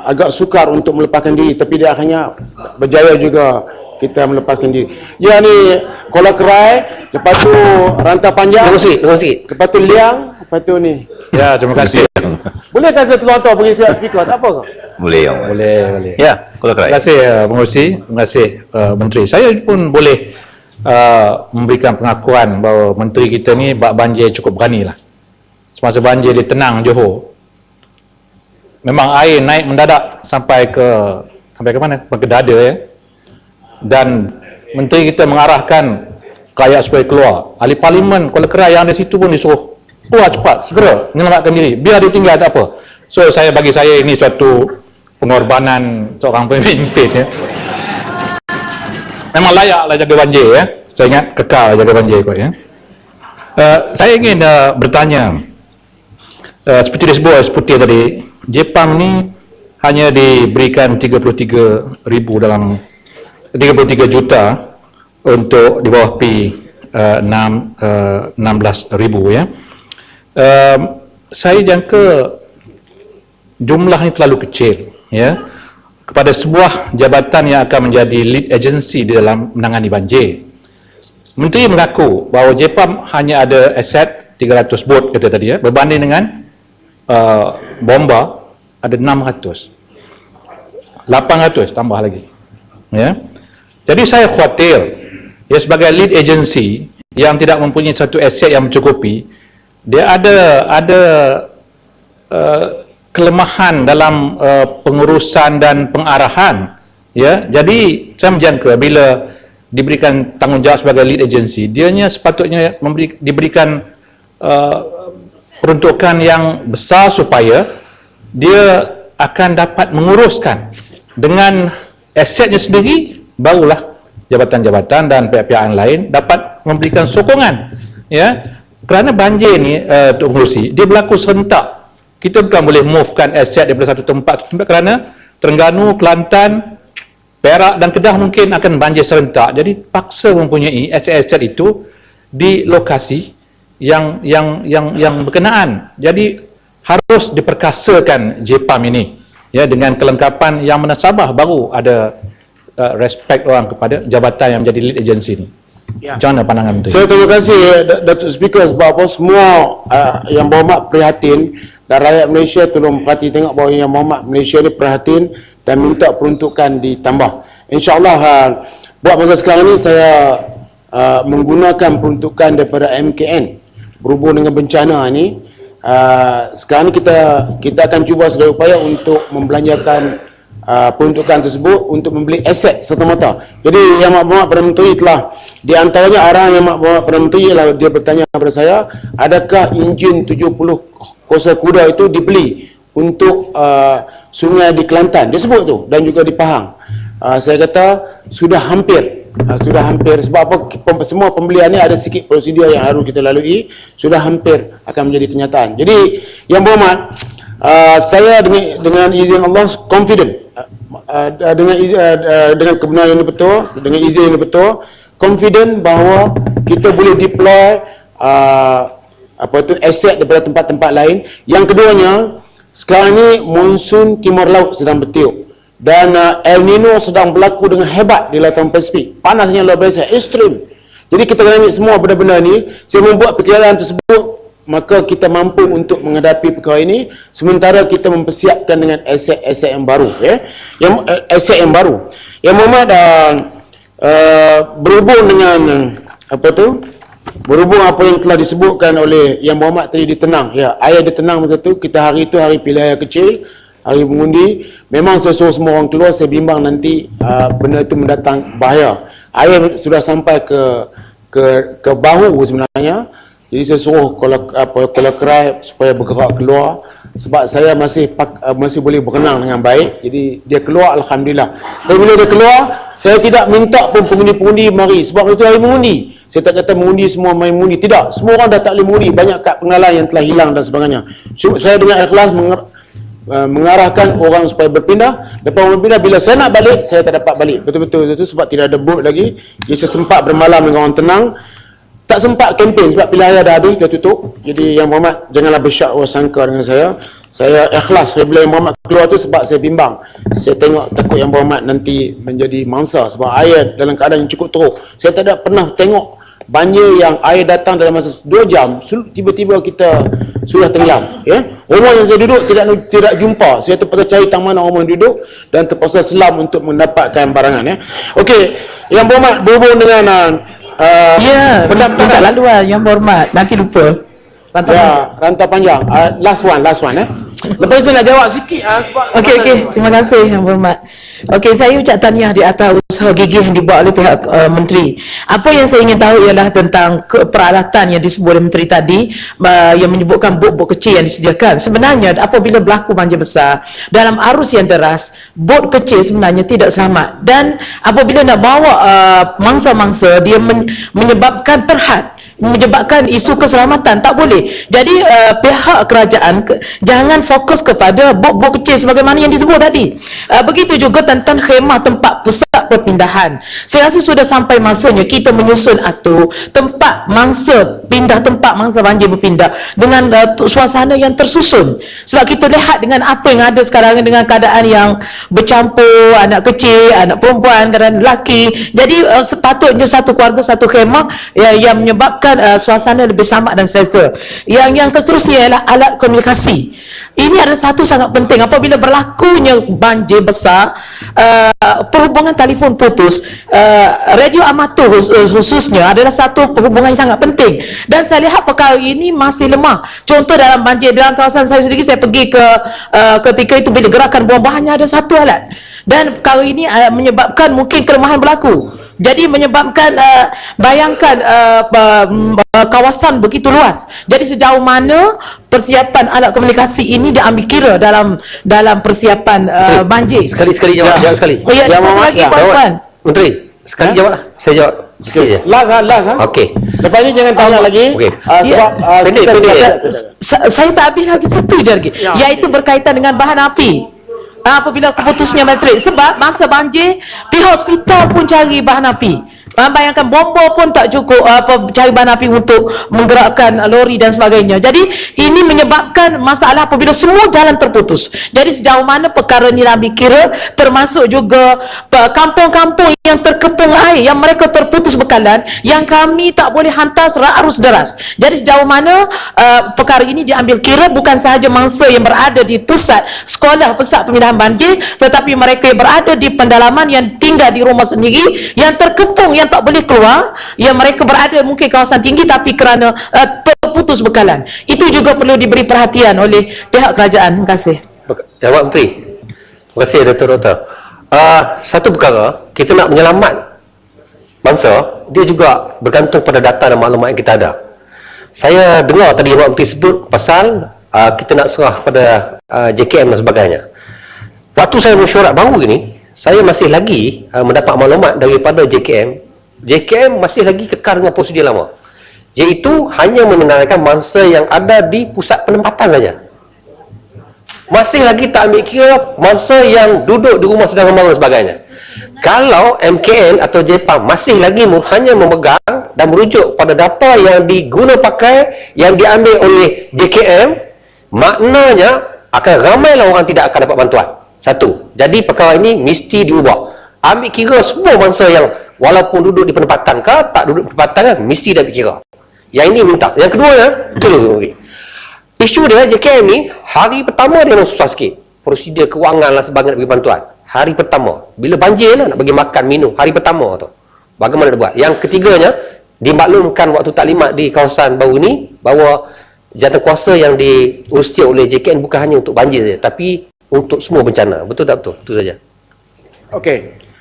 [SPEAKER 3] agak sukar untuk melepaskan diri, tapi dia akhirnya berjaya juga kita melepaskan diri. Ya ni Kuala Kerai, lepas tu Rantau Panjang,
[SPEAKER 5] Tunggu sikit.
[SPEAKER 3] lepas tu Liang, lepas tu ni.
[SPEAKER 7] Ya, terima kasih.
[SPEAKER 3] Boleh tak saya tuan-tuan pergi ke speaker, tak apa ke?
[SPEAKER 2] Boleh.
[SPEAKER 7] Boleh.
[SPEAKER 2] Ya, Kuala Kerai.
[SPEAKER 7] Terima kasih Pengerusi, terima kasih Menteri. Saya pun boleh memberikan pengakuan bahawa Menteri kita ni bak banjir cukup berani lah. Semasa banjir di Tenang, Johor, memang air naik mendadak sampai ke mana? Sampai ke dada ya. Dan Menteri kita mengarahkan rakyat supaya keluar. Ahli Parlimen Kuala Kerai yang ada situ pun disuruh keluar cepat, segera menyelamatkan diri. Biar dia tinggal tak apa. So bagi saya ini suatu pengorbanan seorang pemimpin ya. Memang layaklah jaga banjir ya. Saya ingat kekal jaga banjir kot ya. Saya ingin bertanya, seperti disebut Putih tadi, JPAM ni hanya diberikan 33,000 dalam 33 juta untuk di bawah P16,000 ya. Saya jangka jumlah ini terlalu kecil ya kepada sebuah jabatan yang akan menjadi lead agency di dalam menangani banjir. Menteri mengaku bahawa JPAM hanya ada aset 300 bot kata tadi ya, berbanding dengan bomba ada 800 tambah lagi ya. Jadi saya khawatir ya, sebagai lead agency yang tidak mempunyai satu aset yang mencukupi, dia ada kelemahan dalam pengurusan dan pengarahan ya. Jadi saya menjangka bila diberikan tanggungjawab sebagai lead agency, dianya sepatutnya diberikan peruntukan yang besar supaya dia akan dapat menguruskan dengan asetnya sendiri, barulah jabatan-jabatan dan pihak-pihak lain dapat memberikan sokongan ya. Kerana banjir ni Tok Pengerusi, dia berlaku serentak. Kita bukan boleh movekan aset daripada satu tempat ke tempat, kerana Terengganu, Kelantan, Perak dan Kedah mungkin akan banjir serentak. Jadi paksa mempunyai aset-aset itu di lokasi yang berkenaan. Jadi harus diperkasakan JPAM ini ya, dengan kelengkapan yang menasabah, baru ada respect orang kepada jabatan yang menjadi lead agency ini. Ya. Macam mana pandangan Menteri?
[SPEAKER 3] Saya terima kasih Datuk Speaker sebab apa semua Yang Berhormat prihatin, dan rakyat Malaysia tolong perhati tengok bahawa Yang Berhormat Malaysia ni prihatin dan minta peruntukan ditambah. InsyaAllah buat masa sekarang ni saya menggunakan peruntukan daripada MKN berhubung dengan bencana ni. Sekarang ni kita akan cuba sedaya upaya untuk membelanjakan peruntukan tersebut untuk membeli aset serta-merta. Jadi Yang Berhormat Perdana Menteri telah, di antaranya arahan Yang Berhormat Perdana Menteri ialah dia bertanya kepada saya, adakah enjin 70 kursa kuda itu dibeli untuk sungai di Kelantan, dia sebut tu, dan juga di Pahang. Saya kata sudah hampir sebab apa, semua pembelian ni ada sikit prosedur yang harus kita lalui, sudah hampir akan menjadi kenyataan. Jadi Yang Berhormat, saya dengan izin Allah confident, dengan kebenaran yang betul, dengan izin yang betul, confident bahawa kita boleh deploy aset daripada tempat-tempat lain. Yang keduanya, sekarang ni monsun Timur Laut sedang bertiup dan El Nino sedang berlaku dengan hebat di Lautan Pasifik. Panasnya luar biasa, ekstrim. Jadi kita kena ambil semua benda-benda ni. Saya membuat perkiraan tersebut, maka kita mampu untuk menghadapi perkara ini sementara kita mempersiapkan dengan aset-aset yang baru, aset yang baru. Yang Berhormat, berhubung dengan berhubung apa yang telah disebutkan oleh Yang Berhormat tadi di Tenang, air di Tenang masa tu, kita hari tu hari pilihan kecil, hari mengundi, memang saya suruh semua orang keluar. Saya bimbang nanti benda itu mendatang bahaya. Air sudah sampai ke bahu sebenarnya. Jadi saya suruh kola kerai supaya bergerak keluar, sebab saya masih boleh berenang dengan baik. Jadi dia keluar, alhamdulillah. Tapi bila dia keluar, saya tidak minta pun pengundi-pengundi mari, sebab itu hari mengundi. Saya tak kata mengundi semua main mengundi, tidak. Semua orang dah tak boleh mengundi, banyak kad pengenalan yang telah hilang dan sebagainya. Saya dengan ikhlas mengarahkan orang supaya berpindah. Lepas orang berpindah, bila saya nak balik, saya tak dapat balik. Betul-betul itu sebab tidak ada boat lagi. Jadi saya sempat bermalam dengan orang Tenang. Tak sempat kempen sebab pilihan raya dah habis, dah tutup. Jadi Yang Berhormat janganlah bersyak sangka dengan saya. Saya ikhlas bila Yang Berhormat keluar tu sebab saya bimbang. Saya tengok takut Yang Berhormat nanti menjadi mangsa sebab air dalam keadaan yang cukup teruk. Saya tak ada pernah tengok banjir yang air datang dalam masa 2 jam, tiba-tiba kita sudah tenggelam. Rumah yang saya duduk tidak jumpa. Saya terpaksa cari tang mana orang duduk dan terpaksa selam untuk mendapatkan barangan. Okey, Yang Berhormat, berhubung dengan
[SPEAKER 8] pendaftaran laluan Yang Berhormat, nanti lupa.
[SPEAKER 3] Rantau panjang. Last one. Lepas saya nak jawab sikit sebab
[SPEAKER 8] Okey, terima kasih Yang Berhormat. Okey, saya ucap tahniah di atas usaha gigih yang dibuat oleh pihak menteri. Apa yang saya ingin tahu ialah tentang peralatan yang disebut oleh menteri tadi, yang menyebutkan bot-bot kecil yang disediakan. Sebenarnya apabila berlaku banjir besar dalam arus yang deras, bot kecil sebenarnya tidak selamat, dan apabila nak bawa mangsa-mangsa, dia menyebabkan terhad, menyebabkan isu keselamatan, tak boleh. Jadi pihak kerajaan jangan fokus kepada bot-bot kecil sebagaimana yang disebut tadi. Begitu juga tentang khemah tempat pusat perpindahan. Saya rasa sudah sampai masanya kita menyusun atur tempat mangsa banjir berpindah dengan suasana yang tersusun. Sebab kita lihat dengan apa yang ada sekarang, dengan keadaan yang bercampur, anak kecil, anak perempuan, dan lelaki. Jadi sepatutnya satu keluarga satu khemah yang menyebabkan suasana lebih selamat dan selesa. Yang seterusnya ialah alat komunikasi. Ini adalah satu sangat penting. Apabila berlakunya banjir besar, perhubungan telefon putus, radio amatur khususnya adalah satu perhubungan yang sangat penting. Dan saya lihat perkara ini masih lemah. Contoh dalam banjir dalam kawasan saya sendiri, saya pergi ketika itu bila gerakan buang hanya ada satu alat. Dan perkara ini menyebabkan mungkin kelemahan berlaku. Jadi menyebabkan bayangkan kawasan begitu luas. Jadi sejauh mana persiapan alat komunikasi ini diambil kira dalam persiapan banjir?
[SPEAKER 5] Sekali jawab sekali.
[SPEAKER 8] Oh ya, satu lagi puan-puan.
[SPEAKER 5] Menteri, sekali jawab. Saya jawab sikit je.
[SPEAKER 3] Last.
[SPEAKER 5] Okey.
[SPEAKER 3] Lepas ni jangan tanya lagi.
[SPEAKER 5] Okey.
[SPEAKER 3] Sebab
[SPEAKER 8] Saya tak habis lagi satu je lagi. Iaitu berkaitan dengan bahan api. Apabila keputusnya menteri, sebab masa banjir pihak hospital pun cari bahan api. Bayangkan bomba pun tak cukup cari bahan api untuk menggerakkan lori dan sebagainya. Jadi ini menyebabkan masalah apabila semua jalan terputus. Jadi sejauh mana perkara ini diambil kira, termasuk juga kampung-kampung yang terkepung air, yang mereka terputus bekalan, yang kami tak boleh hantar arus deras. Jadi sejauh mana perkara ini diambil kira, bukan sahaja mangsa yang berada di pusat sekolah, pusat pemindahan banjir, tetapi mereka yang berada di pendalaman, yang tinggal di rumah sendiri, yang terkepung,
[SPEAKER 9] yang tak boleh keluar, yang mereka berada mungkin kawasan tinggi tapi kerana terputus bekalan. Itu juga perlu diberi perhatian oleh pihak kerajaan. Terima kasih.
[SPEAKER 5] Jawab Menteri. Terima kasih Doktor. Satu perkara, kita nak menyelamat bangsa, dia juga bergantung pada data dan maklumat yang kita ada. Saya dengar tadi Jawab Menteri sebut pasal kita nak serah pada JKM dan sebagainya. Waktu saya mesyuarat baru ini, saya masih lagi mendapat maklumat daripada JKM. JKM masih lagi kekal dengan prosedur lama, iaitu hanya menyenaraikan mangsa yang ada di pusat penempatan saja. Masih lagi tak ambil kira mangsa yang duduk di rumah sedang membangun dan sebagainya. Kalau MKN atau JPAM masih lagi hanya memegang dan merujuk pada data yang diguna pakai, yang diambil oleh JKM, maknanya akan ramailah orang tidak akan dapat bantuan. Satu. Jadi perkara ini mesti diubah. Ambil kira semua mangsa yang walaupun duduk di penempatan ke tak duduk di penempatan kan, mesti dah ambil kira. Yang ini minta. Yang kedua isu dia JKM ni hari pertama dia memang susah sikit. Prosedur kewangan lah sebagainya nak bagi bantuan. Hari pertama. Bila banjir lah nak bagi makan, minum. Hari pertama tu. Bagaimana nak buat? Yang ketiganya, dimaklumkan waktu taklimat di kawasan baru ni bahawa jawatankuasa yang diurusi oleh JKN bukan hanya untuk banjir saja, tapi untuk semua bencana. Betul tak betul? Itu saja.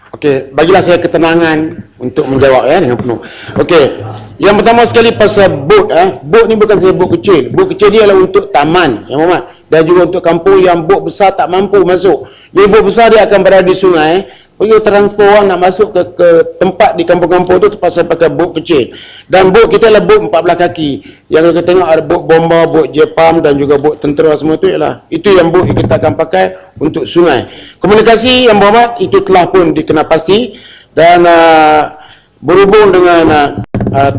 [SPEAKER 3] Okey, bagilah saya ketenangan untuk menjawab dengan penuh. Okey. Yang pertama sekali pasal bot bot ni bukan saja bot kecil. Bot kecil dia adalah untuk taman, Yang Muhammad, dan juga untuk kampung yang bot besar tak mampu masuk. Jadi bot besar dia akan berada di sungai. Bagi transport orang nak masuk ke tempat di kampung-kampung tu terpaksa pakai bot kecil. Dan bot kita adalah bot 14 kaki. Yang kita tengok ada bot bomba, bot JPAM dan juga bot tentera semua tu ialah itu yang bot yang kita akan pakai untuk sungai. Komunikasi yang berhormat itu telah pun dikenapasti dan berhubung dengan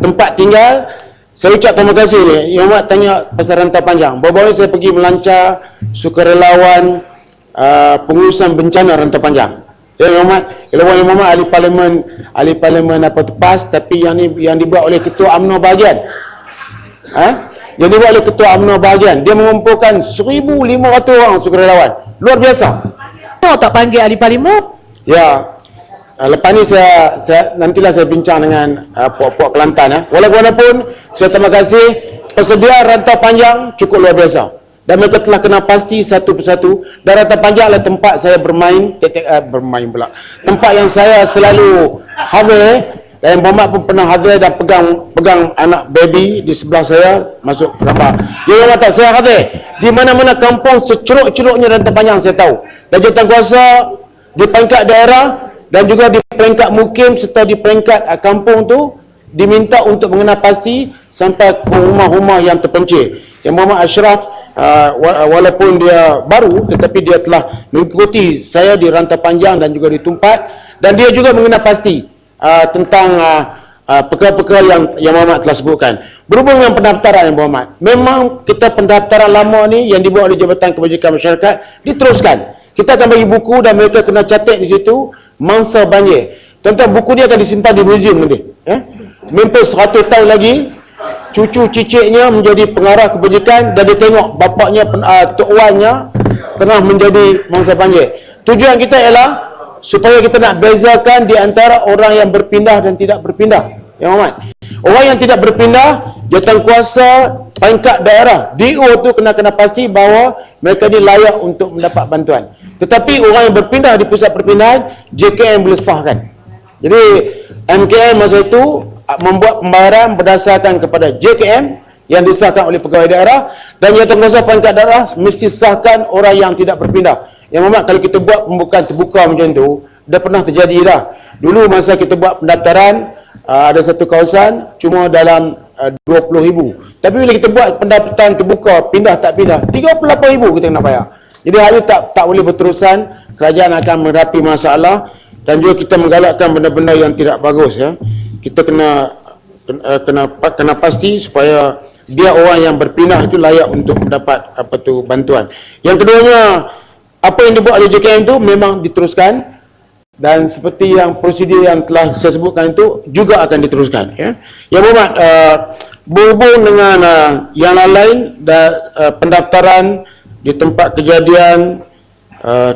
[SPEAKER 3] tempat tinggal, saya ucap terima kasih ni. Yang Muhammad tanya pasal rantau panjang. Baru-baru saya pergi melancar sukarelawan pengurusan bencana rantau panjang. Yang Muhammad, Yang Muhammad ahli parlimen apa tepas, tapi yang dibuat oleh ketua UMNO bahagian. Yang dibuat oleh ketua UMNO bahagian, dia mengumpulkan 1,500 orang sukarelawan. Luar biasa.
[SPEAKER 9] Tak panggil ahli parlimen?
[SPEAKER 3] Ya. Lepas ni nantilah saya bincang dengan puak-puak Kelantan. Walaupun saya terima kasih persediaan rantau panjang cukup luar biasa. Dan mereka telah kena pasti satu persatu. Dan rantau panjang adalah tempat saya bermain pula. Tempat yang saya selalu hadir, dan yang Muhammad pun pernah hadir dan pegang anak baby di sebelah saya masuk gambar. Dia kata saya hadir di mana-mana kampung seceruk-ceruknya rantau panjang saya tahu. Dan jawatankuasa di peringkat daerah dan juga di peringkat mukim serta di peringkat kampung tu diminta untuk mengenapasi sampai ke rumah-rumah yang terpencil. Yang Muhammad Ashraf walaupun dia baru tetapi dia telah mengikuti saya di rantau panjang dan juga di Tumpat, dan dia juga mengenapasti tentang perkara-perkara yang Muhammad telah sebutkan. Berhubung dengan pendaftaran yang Muhammad, memang kita pendaftaran lama ni yang dibuat oleh Jabatan Kebajikan Masyarakat diteruskan. Kita akan bagi buku dan mereka kena catat di situ mangsa banjir. Tuan-tuan, buku dia akan disimpan di museum nanti. Mimpi 100 tahun lagi, cucu cicitnya menjadi pengarah kebajikan dan dia tengok bapaknya, tok wannya pernah menjadi mangsa banjir. Tujuan kita ialah supaya kita nak bezakan di antara orang yang berpindah dan tidak berpindah. Yang Muhammad, orang yang tidak berpindah, jawatankuasa peringkat daerah DO tu kena pasti bahawa mereka ni layak untuk mendapat bantuan. Tetapi orang yang berpindah di pusat perpindahan, JKM boleh sahkan. Jadi MKN masa itu membuat pembayaran berdasarkan kepada JKM yang disahkan oleh pegawai daerah, dan jawatankuasa peringkat daerah mesti sahkan orang yang tidak berpindah. Yang Muhammad, kalau kita buat pembukaan terbuka macam tu, dah pernah terjadi dah. Dulu masa kita buat pendaftaran, ada satu kawasan cuma dalam 20,000. Tapi bila kita buat pendaftaran terbuka, pindah tak pindah, 38,000 kita kena bayar. Jadi hal itu tak boleh berterusan. Kerajaan akan menghadapi masalah dan juga kita menggalakkan benda-benda yang tidak bagus. Kita kena pasti supaya dia orang yang berpindah itu layak untuk mendapat bantuan. Yang keduanya, apa yang dibuat oleh JKM itu memang diteruskan, dan seperti yang prosedur yang telah saya sebutkan itu juga akan diteruskan. Yang Muhammad, berhubung dengan yang lain pendaftaran di tempat kejadian,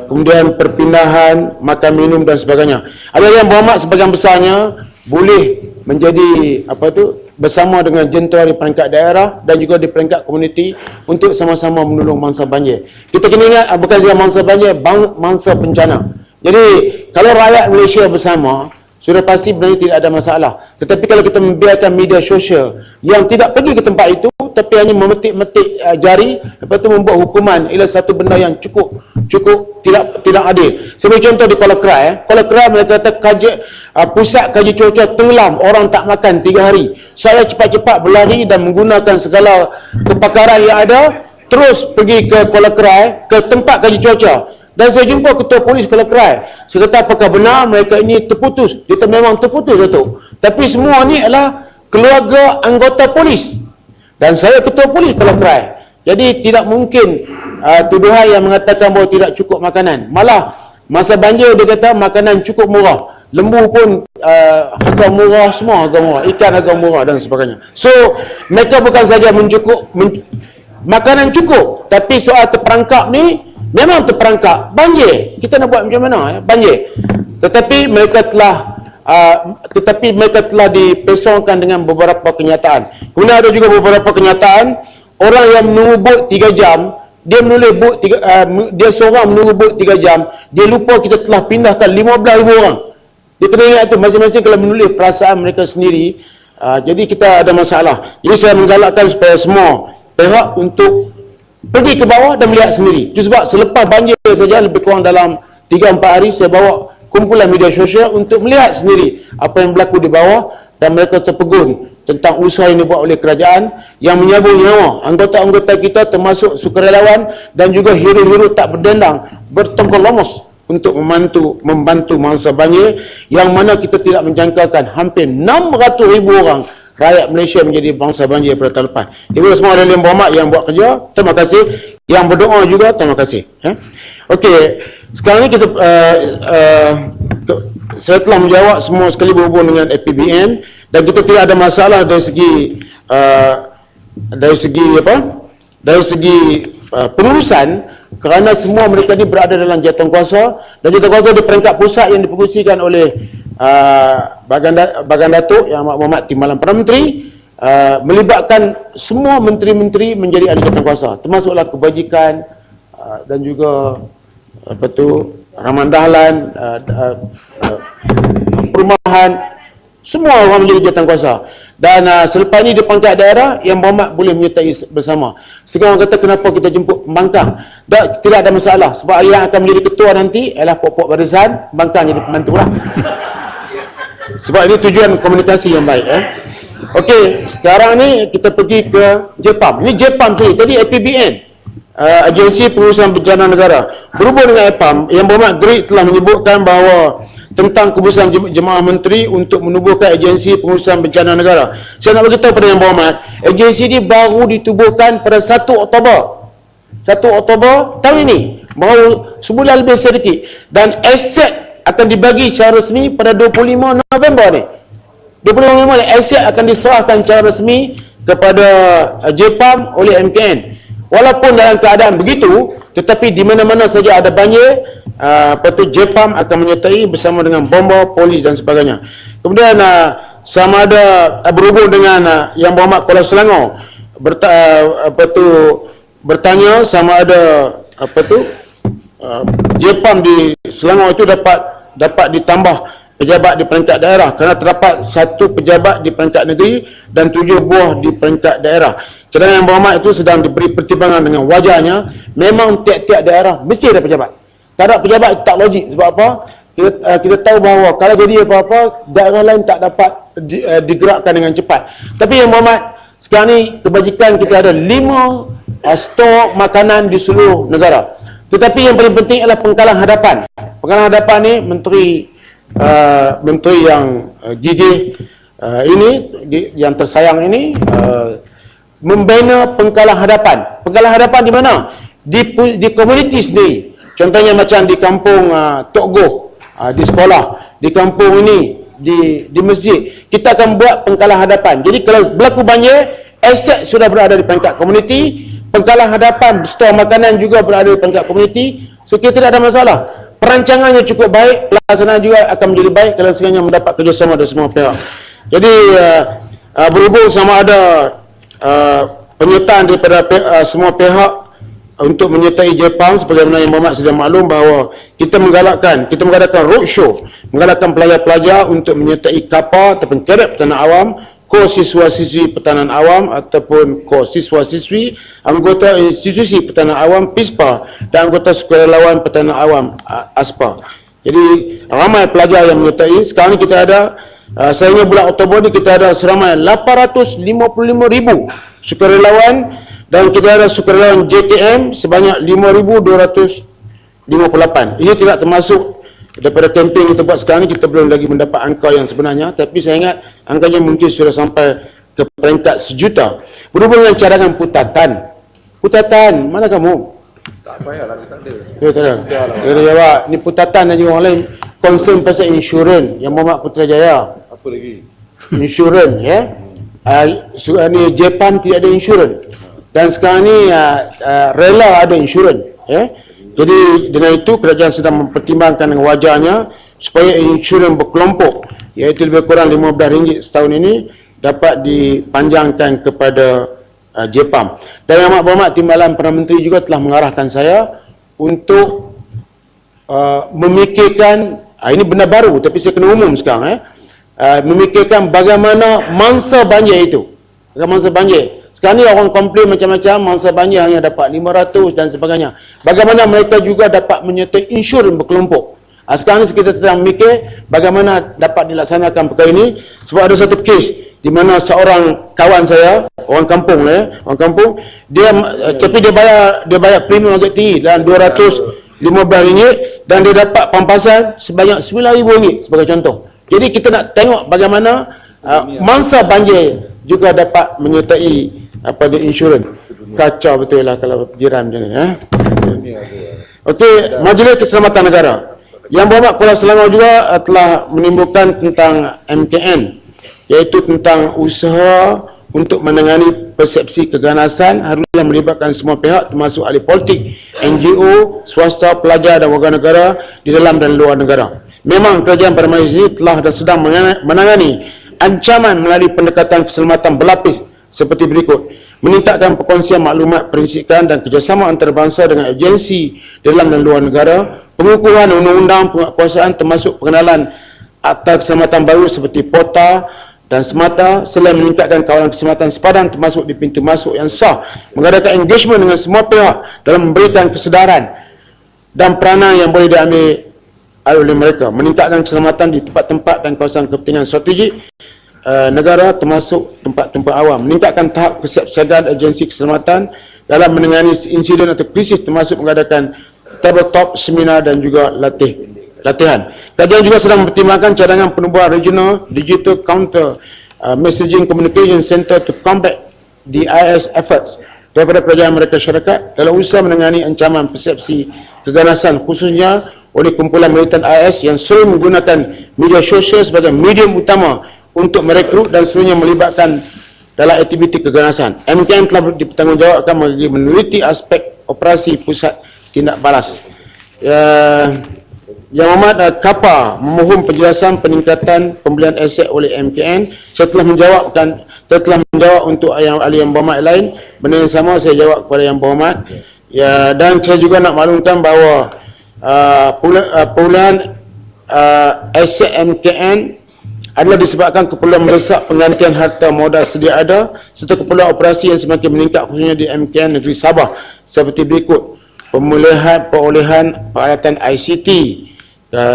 [SPEAKER 3] kemudian perpindahan, makan minum dan sebagainya. Ada yang Muhammad sebagian besarnya boleh menjadi bersama dengan jentera di peringkat daerah dan juga di peringkat komuniti untuk sama-sama menolong mangsa banjir. Kita kena ingat bukan saja mangsa banjir, mangsa bencana. Jadi kalau rakyat Malaysia bersama, sudah pasti sebenarnya tidak ada masalah. Tetapi kalau kita membiarkan media sosial yang tidak pergi ke tempat itu tapi hanya memetik-metik jari, lepas itu membuat hukuman, ialah satu benda yang cukup tidak adil. Sebagai contoh di Kuala Krai, mereka kata pusat kaji cuaca tenggelam, orang tak makan 3 hari. Saya cepat-cepat berlari dan menggunakan segala kepakaran yang ada, terus pergi ke Kuala Krai, ke tempat kaji cuaca. Dan saya jumpa ketua polis Kuala Krai. Saya kata, apakah benar mereka ini terputus? Dia memang terputus, Datuk. Tapi semua ni adalah keluarga anggota polis. Dan saya ketua polis Kuala Krai. Jadi tidak mungkin tuduhan yang mengatakan bahawa tidak cukup makanan. Malah masa banjir dia kata makanan cukup murah. Lembu pun harga murah, semua harga murah. Ikan harga murah dan sebagainya. So mereka bukan saja makanan cukup. Tapi soal terperangkap ni memang terperangkap. Banjir. Kita nak buat macam mana? Banjir. Tetapi mereka telah dipesongkan dengan beberapa kenyataan. Kemudian ada juga beberapa kenyataan, orang yang menunggu bot 3 jam, dia menulis bot dia seorang menunggu bot 3 jam, dia lupa kita telah pindahkan 15,000 orang. Dia kena ingat tu, masing-masing kalau menulis perasaan mereka sendiri. Jadi kita ada masalah. Jadi saya menggalakkan supaya semua pihak untuk pergi ke bawah dan melihat sendiri. Itu sebab selepas banjir saja, lebih kurang dalam 3-4 hari, saya bawa kumpulan media sosial untuk melihat sendiri apa yang berlaku di bawah, dan mereka terpegun tentang usaha yang dibuat oleh kerajaan yang menyabung nyawa anggota-anggota kita, termasuk sukarelawan dan juga hero-hero tak berdendang bertongkol lomos untuk membantu mangsa banjir, yang mana kita tidak menjangkakan hampir 600,000 orang rakyat Malaysia menjadi bangsa banjir pada tahun lepas. Ibu semua ada yang berhormat yang buat kerja, terima kasih. Yang berdoa juga, terima kasih. Okey, sekarang ni kita saya telah menjawab semua sekali berhubung dengan APBN, dan kita tidak ada masalah dari segi pengurusan, kerana semua mereka ni berada dalam jawatankuasa, dan jawatankuasa di peringkat pusat yang dipengerusikan oleh Bagan Datuk Yang Amat Berhormat Timbalan Perdana Menteri, melibatkan semua menteri-menteri menjadi ahli jawatankuasa, termasuklah kebajikan dan juga Rahman Dahlan, perumahan, semua orang menjadi jawatankuasa. Dan selepas ini di pangkat daerah, Yang Berhormat boleh menyertai bersama. Sekarang orang kata kenapa kita jemput pembangkang, tidak ada masalah, sebab yang akan menjadi ketua nanti ialah pokok barisan, pembangkang jadi pembantu lah. Sebab ini tujuan komunikasi yang baik. Okey, sekarang ni kita pergi ke JPAM. Ini JPAM tadi APBN, Agensi Pengurusan Bencana Negara. Berhubung dengan APAM, Yang Berhormat Grid telah menyebutkan bahawa tentang keputusan Jemaah Menteri untuk menubuhkan Agensi Pengurusan Bencana Negara. Saya nak beritahu pada Yang Berhormat, agensi ini baru ditubuhkan pada 1 Oktober. 1 Oktober tahun ini, baru sebulan lebih sedikit, dan aset akan dibagi secara resmi pada 25 November ni. 25 November ni aset akan diserahkan secara resmi kepada JPAM oleh MKN. Walaupun dalam keadaan begitu, tetapi di mana-mana saja ada banjir, JPAM akan menyertai bersama dengan bomba, polis dan sebagainya. Kemudian sama ada berhubung dengan Yang Berhormat Kuala Selangor bertanya sama ada JPAM di Selangor itu dapat ditambah pejabat di peringkat daerah, kerana terdapat 1 pejabat di peringkat negeri dan 7 buah di peringkat daerah. Cadangan Yang Berhormat itu sedang diberi pertimbangan dengan wajarnya. Memang tiap-tiap daerah mesti ada pejabat. Tak ada pejabat itu tak logik. Sebab apa? Kita tahu bahawa kalau jadi apa-apa, daerah lain tak dapat digerakkan dengan cepat. Tapi Yang Berhormat, sekarang ni kebajikan kita ada 5 stor makanan di seluruh negara. Tetapi yang paling penting adalah pengkalan hadapan. Pengkalan hadapan ni menteri yang gigih ini, yang tersayang ini, membina pengkalan hadapan. Pengkalan hadapan di mana? Di komuniti sendiri. Contohnya macam di kampung Tok Goh, di sekolah, di kampung ini, di masjid. Kita akan buat pengkalan hadapan. Jadi kalau berlaku banjir, aset sudah berada di peringkat komuniti, pengkalan hadapan stor makanan juga berada di peringkat komuniti. So kita tidak ada masalah. perancangannya cukup baik, pelaksanaan juga akan menjadi baik kalau sekiranya mendapat kerjasama dari semua pihak. Jadi berhubung sama ada penyertaan daripada semua pihak untuk menyertai Jepang, sebagaimana yang Muhammad sudah maklum bahawa kita menggalakkan roadshow, menggalakkan pelajar-pelajar untuk menyertai KAPA ataupun Kadet Pertahanan Awam, kos siswa-siswi pertahanan awam ataupun kos siswa-siswi anggota institusi pertahanan awam PISPA dan anggota sukarelawan pertahanan awam ASPA. Jadi ramai pelajar yang menyertai. Sekarang ni kita ada sehingga bulan Oktober ni kita ada seramai 855,000 sukarelawan dan kita ada sukarelawan JTM sebanyak 5,258. Ini tidak termasuk daripada kempen kita buat sekarang ni, kita belum lagi mendapat angka yang sebenarnya, tapi saya ingat angkanya mungkin sudah sampai ke peringkat 1 juta. Berhubung dengan cadangan putatan, mana kamu? Tak payahlah, kita ada. Tak ada. Dia jawab, ni putatan dan juga orang lain concern pasal insurans yang Muhammad Putrajaya. Apa lagi? Insurans, ya. Ni Jepang tidak ada insurans. Dan sekarang ni rela ada insurans, ya. Jadi dengan itu kerajaan sedang mempertimbangkan dengan wajarnya supaya insurans berkelompok, iaitu lebih kurang RM15 setahun ini dapat dipanjangkan kepada Jepang. Dan Yang Amat Berhormat Timbalan Perdana Menteri juga telah mengarahkan saya untuk memikirkan, ini benda baru tapi saya kena umum sekarang, memikirkan bagaimana mangsa banjir itu. Mangsa banjir. Sekarang ni orang komplain macam-macam, mangsa banjir hanya dapat 500 dan sebagainya. Bagaimana mereka juga dapat menyertai insurans berkelompok. Sekarang ni kita sedang memikir bagaimana dapat dilaksanakan perkara ini. Sebab ada satu kes di mana seorang kawan saya, orang kampung, tapi dia bayar premium agak tinggi dalam RM215 dan dia dapat pampasan sebanyak RM9,000 sebagai contoh. Jadi kita nak tengok bagaimana mangsa banjir juga dapat menyertai dia insurans. Kacau betul lah kalau jiran macam ni. Okey, Majlis Keselamatan Negara. Yang Berhormat Kuala Selangor juga telah menimbulkan tentang MKN, iaitu tentang usaha untuk menangani persepsi keganasan haruslah melibatkan semua pihak termasuk ahli politik, NGO, swasta, pelajar dan warga negara di dalam dan luar negara. Memang kerajaan pada majlis ini telah dan sedang menangani ancaman melalui pendekatan keselamatan berlapis seperti berikut: meningkatkan perkongsian maklumat, perisikan dan kerjasama antarabangsa dengan agensi dalam dan luar negara, pengukuhan undang-undang penguasaan termasuk pengenalan akta keselamatan baru seperti POTA dan SMATA, selain meningkatkan kawalan keselamatan sepadan termasuk di pintu masuk yang sah, mengadakan engagement dengan semua pihak dalam memberikan kesedaran dan peranan yang boleh diambil oleh mereka, meningkatkan keselamatan di tempat-tempat dan kawasan kepentingan strategik negara termasuk tempat-tempat awam, meningkatkan tahap kesiapsiagaan agensi keselamatan dalam menangani insiden atau krisis termasuk mengadakan tabletop, seminar dan juga latihan. Kerajaan juga sedang mempertimbangkan cadangan penubuhan regional digital counter messaging communication center to combat DIS efforts daripada kerajaan mereka syarikat dalam usaha menangani ancaman persepsi keganasan khususnya oleh kumpulan militan IS yang sering menggunakan media sosial sebagai medium utama untuk merekrut dan seluruhnya melibatkan dalam aktiviti keganasan. MKN telah dipertanggungjawabkan bagi meneliti aspek operasi pusat tindak balas. Yang Amat KAPA memohon penjelasan peningkatan pembelian aset oleh MKN. Saya telah menjawab untuk ahli yang berhormat lain. Benda yang sama saya jawab kepada yang berhormat. Dan saya juga nak maklumkan bahawa pemulihan aset MKN adalah disebabkan keperluan mendesak penggantian harta modal sedia ada serta keperluan operasi yang semakin meningkat khususnya di MKN negeri Sabah seperti berikut: pemulihan perolehan peralatan ICT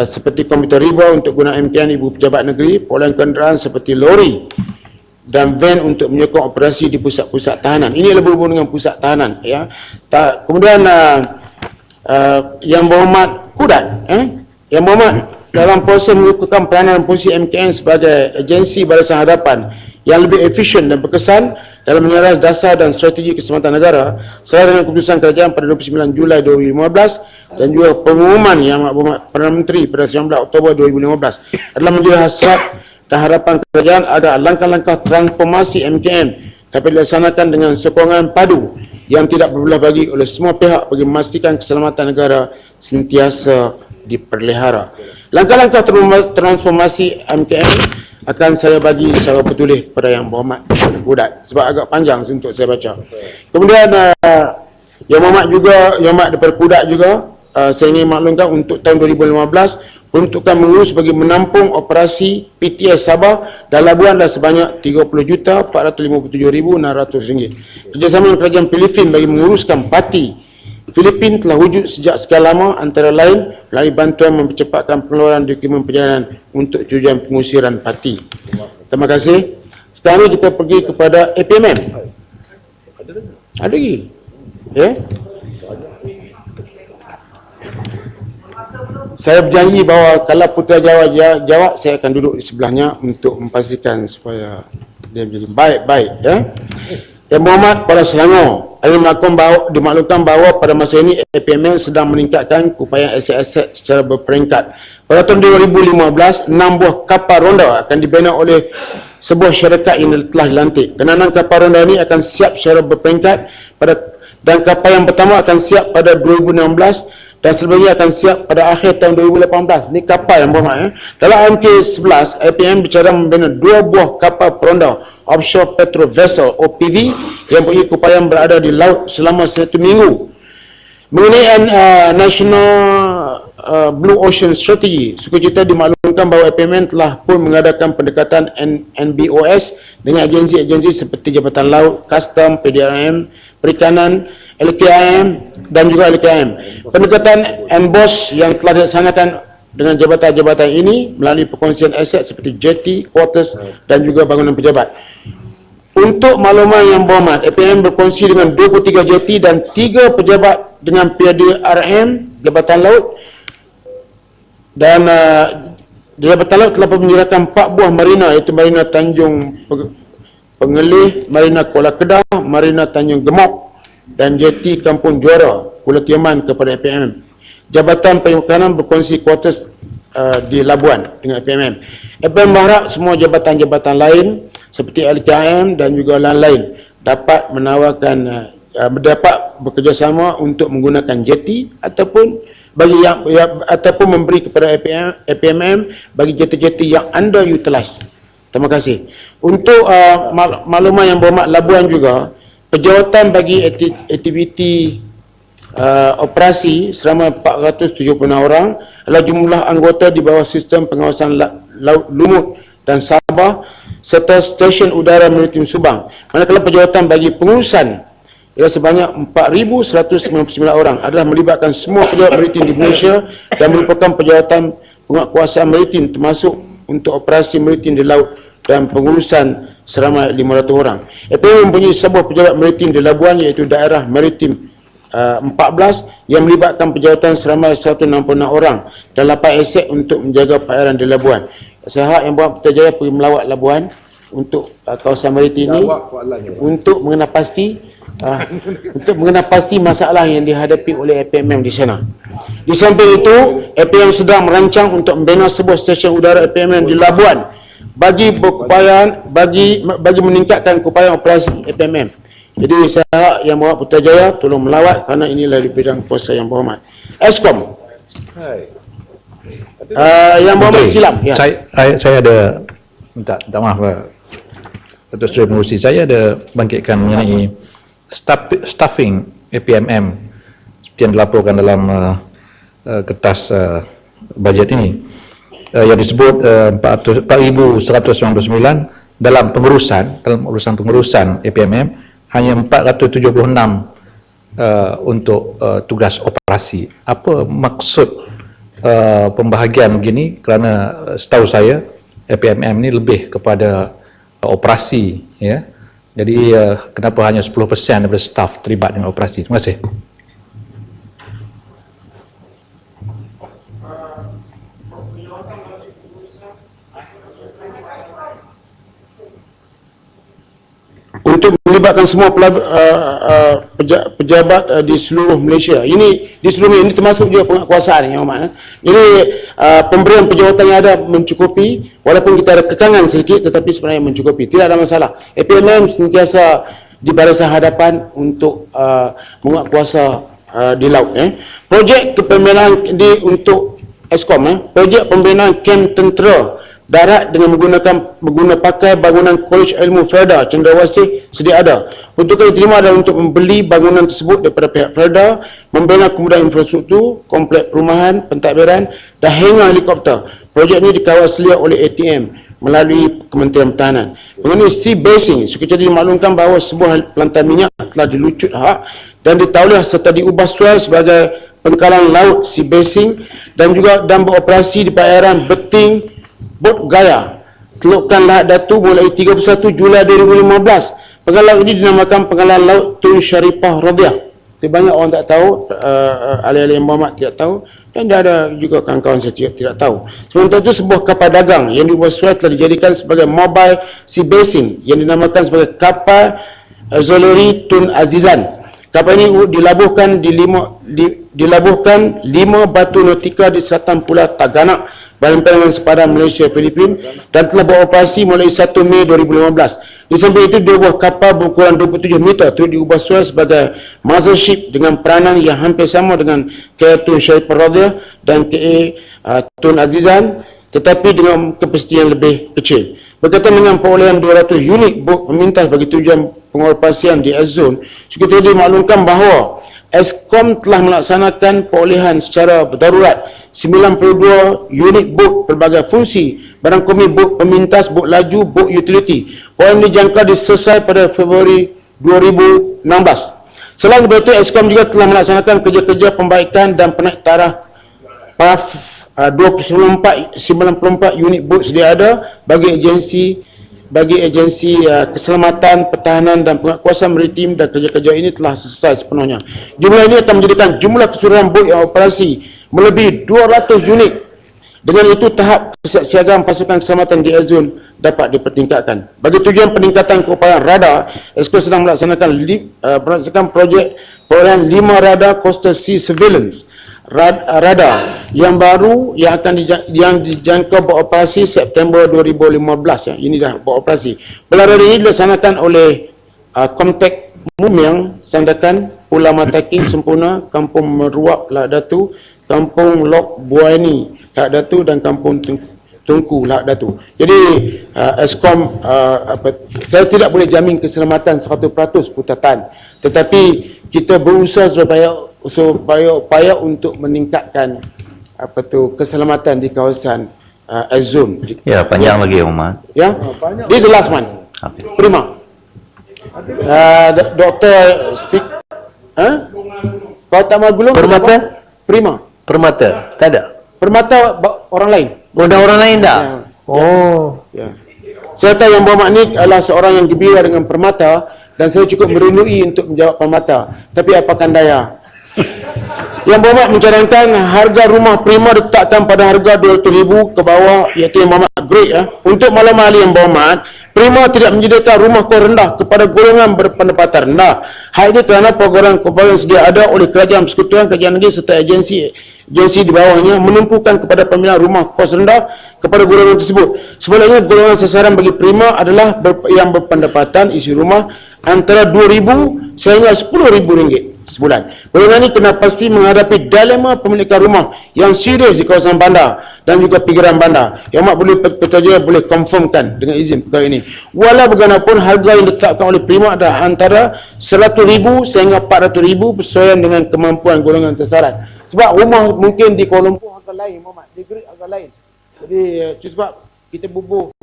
[SPEAKER 3] seperti komputer riba untuk guna MKN ibu pejabat negeri, perolehan kenderaan seperti lori dan van untuk menyokong operasi di pusat-pusat tahanan. Ini adalah berhubung dengan pusat tahanan, ya. Kemudian Yang Berhormat Kudat, Yang Berhormat dalam proses mengukuhkan peranan dan fungsi MKN sebagai agensi barisan hadapan yang lebih efisien dan berkesan dalam menyeras dasar dan strategi keselamatan negara serta dengan keputusan kerajaan pada 29 Julai 2015 dan juga pengumuman Yang Amat Berhormat Perdana Menteri pada 19 Oktober 2015 adalah menjadi hasrat dan harapan kerajaan agar langkah-langkah transformasi MKN dapat dilaksanakan dengan sokongan padu yang tidak berbelah bagi oleh semua pihak bagi memastikan keselamatan negara sentiasa diperlihara. Langkah-langkah transformasi MKN akan saya bagi secara bertulis kepada Yang Berhormat Kudat sebab agak panjang untuk saya baca. Kemudian Yang Berhormat daripada Kudat juga saya ingin maklumkan untuk tahun 2015 peruntukan mengurus bagi menampung operasi PTS Sabah dan Labuan dah sebanyak RM30,457,600. Kerjasama dengan kerajaan Filipin bagi menguruskan parti Filipin telah wujud sejak sekian lama, antara lain melalui bantuan mempercepatkan pengeluaran dokumen perjalanan untuk tujuan pengusiran parti. Terima kasih. Sekarang ni kita pergi kepada APMM. Ada lagi? Ya? Saya berjanji bahawa kalau Putrajaya jawab, saya akan duduk di sebelahnya untuk memastikan supaya dia menjadi baik-baik. Ya? Yang Berhormat Kepala Selangor, dimaklumkan bahawa pada masa ini APMN sedang meningkatkan upaya aset-aset secara berperingkat. Pada tahun 2015, 6 buah kapal ronda akan dibina oleh sebuah syarikat yang telah dilantik. Kenanan kapal ronda ini akan siap secara berperingkat dan kapal yang pertama akan siap pada 2016 dan sebenarnya akan siap pada akhir tahun 2018. Ini kapal Yang Berhormat. Dalam MK11, APM bicara membina 2 buah kapal peronda offshore petrol vessel OPV yang punya keupayaan berada di laut selama 1 minggu. Mengenai National Blue Ocean Strategy, sukacita dimaklumkan bahawa APMN telah pun mengadakan pendekatan NBOS dengan agensi-agensi seperti Jabatan Laut, Custom, PDRM, Perikanan, LKIM dan juga LKM. Pendekatan NBOS yang telah dilaksanakan dengan jabatan-jabatan ini melalui perkongsian aset seperti jetty, quarters dan juga bangunan pejabat. Untuk makluman Yang Berhormat, APM berkongsi dengan 23 jetty dan 3 pejabat dengan PDRM, Jabatan Laut, dan Jabatan Laut telah menyerahkan 4 buah marina, iaitu Marina Tanjung Pengelih, Marina Kuala Kedah, Marina Tanjung Gemok dan jetty Kampung Juara, Pulau Tioman kepada APM. Jabatan Perikanan berkongsi quarters di Labuan dengan APM. APM berharap semua jabatan-jabatan lain seperti LKM dan juga lain-lain dapat menawarkan dapat bekerjasama untuk menggunakan jetty ataupun ataupun memberi kepada APMM bagi jetty-jetty yang underutilized. Terima kasih. Untuk makluman Yang Berhormat Labuan juga, penjawatan bagi aktiviti operasi selama 476 orang adalah jumlah anggota di bawah sistem pengawasan laut lumut dan Sabah serta stesen udara maritim Subang. Manakala penjawatan bagi pengurusan ialah sebanyak 4,199 orang adalah melibatkan semua pejabat maritim di Malaysia dan merupakan penjawatan penguasaan maritim termasuk untuk operasi maritim di laut dan pengurusan seramai 500 orang. APM mempunyai sebuah pejabat maritim di Labuan iaitu daerah maritim 14 yang melibatkan penjawatan seramai 166 orang dan 8 aset untuk menjaga perairan di Labuan. Saya harap Yang Berhormat Putrajaya pergi melawat Labuan untuk kawasan maritim ini untuk mengenal pasti masalah yang dihadapi oleh APMM di sana. Di samping itu, APM sedang merancang untuk membina sebuah stesen udara APMM di Labuan bagi meningkatkan keupayaan operasi APMM. Jadi saya harap Yang Berhormat Putrajaya tolong melawat kerana inilah di bidang kuasa Yang Berhormat. Eskom. Yang Berhormat silam. Ya.
[SPEAKER 7] Saya ada minta maaf Datuk Seri Pengerusi, saya ada bangkitkan mengenai staffing APMM seperti yang dilaporkan dalam kertas bajet ini yang disebut 4,199 dalam urusan pengurusan APMM hanya 476 untuk tugas operasi. Apa maksud pembahagian begini? Kerana setahu saya APMM ini lebih kepada operasi, ya. Jadi kenapa hanya 10% daripada staf terlibat dengan operasi? Terima kasih.
[SPEAKER 3] Untuk melibatkan semua pejabat di seluruh Malaysia. Ini di seluruh ini termasuk juga penguasaan Yang Berhormat. Jadi pemberian penjawatan yang ada mencukupi, walaupun kita ada kekangan sedikit tetapi sebenarnya mencukupi. Tidak ada masalah. APMM sentiasa di barisan hadapan untuk menguat kuasa di laut. Projek kepimpinan untuk Eskom, projek pembinaan kem tentera darat dengan menggunakan pakai bangunan Kolej Ilmu Felda Cendrawasih sedia ada. Peruntukan diterima adalah untuk membeli bangunan tersebut daripada pihak Felda, membina kemudahan infrastruktur, komplek perumahan, pentadbiran dan hangar helikopter. Projek ini dikawal selia oleh ATM melalui Kementerian Pertahanan. Mengenai sea basing, sekejap dimaklumkan bahawa sebuah pelantar minyak telah dilucut hak dan ditauliah serta diubah suai sebagai pangkalan laut sea basing dan juga dan beroperasi di perairan Beting Bot Gaya, Telukkan Lahad Datu mulai 31 Julai 2015. Pangkalan laut ini dinamakan Pangkalan Laut Tun Syarifah Radhiyah. Banyak orang tak tahu, ahli-ahli yang Muhammad tidak tahu, dan ada juga kawan-kawan saya tidak tahu. Sementara itu, sebuah kapal dagang yang dibuat suai telah dijadikan sebagai mobile sea basing yang dinamakan sebagai kapal Zoleri Tun Azizan. Kapal ini dilabuhkan dilabuhkan 5 batu nautika di selatan Pulau Taganak, Badan Sepadan Malaysia Filipina dan telah beroperasi mulai 1 Mei 2015. Di samping itu, dua buah kapal berukuran 27 meter turut diubah suai sebagai mothership dengan peranan yang hampir sama dengan KA Tun Syarifah Radhiyah dan KA Tun Azizan, tetapi dengan kapasiti yang lebih kecil. Berkaitan dengan perolehan 200 unit bot pemintas bagi tujuan pengoperasian di S-Zone, sekretariat dimaklumkan bahawa Eskom telah melaksanakan perolehan secara berdarurat 92 unit bot pelbagai fungsi, barang komi bot pemintas, bot laju, bot utility. Perolehan dijangka diselesai pada Februari 2016. Selain itu, Eskom juga telah melaksanakan kerja-kerja pembaikan dan penaik taraf PAF 94 unit bot sedia ada bagi agensi keselamatan, pertahanan dan penguatkuasaan maritim, dan kerja-kerja ini telah selesai sepenuhnya. Jumlah ini akan menjadikan jumlah keseluruhan bot yang operasi melebihi 200 unit. Dengan itu, tahap kesiapsiagaan pasukan keselamatan di S-Zone dapat dipertingkatkan. Bagi tujuan peningkatan keupayaan radar, Eskom sedang melaksanakan projek perolehan 5 radar coastal sea surveillance radar yang baru yang akan dijangka beroperasi September 2015. Ini dah beroperasi. Pelayaran ini dilaksanakan oleh Komtek Mumiang, Sandakan, Pulau Mataking Sempurna, Kampung Meruak Lahad Datu, Kampung Lok Buaini Lahad Datu dan Kampung Tungku Lahad Datu. Jadi Eskom, saya tidak boleh jamin keselamatan 100% putatan, tetapi kita berusaha supaya upaya untuk meningkatkan keselamatan di kawasan S-Zone.
[SPEAKER 2] Ya, panjang lagi Umat.
[SPEAKER 3] Ya, this is the last one.
[SPEAKER 2] Okay.
[SPEAKER 3] Prima. Doktor speak. Kau tak mau gulung?
[SPEAKER 5] Permata?
[SPEAKER 3] Prima.
[SPEAKER 5] Permata? Tak ada.
[SPEAKER 3] Permata orang lain.
[SPEAKER 5] Ada orang lain tak?
[SPEAKER 3] Ya.
[SPEAKER 5] Oh.
[SPEAKER 3] Ya. Saya tahu Yang Berhormat Nik adalah seorang yang gembira dengan permata dan saya cukup merindui untuk menjawab permata. Tapi apakan daya. Yang Berhormat mencadangkan harga rumah Prima ditetapkan pada harga 200,000 ke bawah, iaitu Yang Berhormat grade. Untuk malam hari Yang Berhormat, Prima tidak menyediakan rumah kos rendah kepada golongan berpendapatan rendah. Hal ini kerana program sedia ada oleh Kerajaan Persekutuan, Kerajaan Negeri serta agensi di bawahnya menumpukan kepada pembinaan rumah kos rendah kepada golongan tersebut. Sebaliknya, golongan sasaran bagi Prima adalah yang berpendapatan isi rumah antara RM2,000 sehingga RM10,000 sebulan. Golongan ini kena pasti menghadapi dilema pemilikan rumah yang serius di kawasan bandar dan juga pinggiran bandar. Yang Mak boleh pekerja boleh confirmkan dengan izin perkara ini. Walau bagaimanapun, harga yang ditetapkan oleh Prima adalah antara RM100,000 sehingga RM400,000 bersesuaian dengan kemampuan golongan sasaran. Sebab rumah mungkin di Kuala Lumpur harga lain, Muhammad, di Great harga lain. Jadi sebab kita bubuh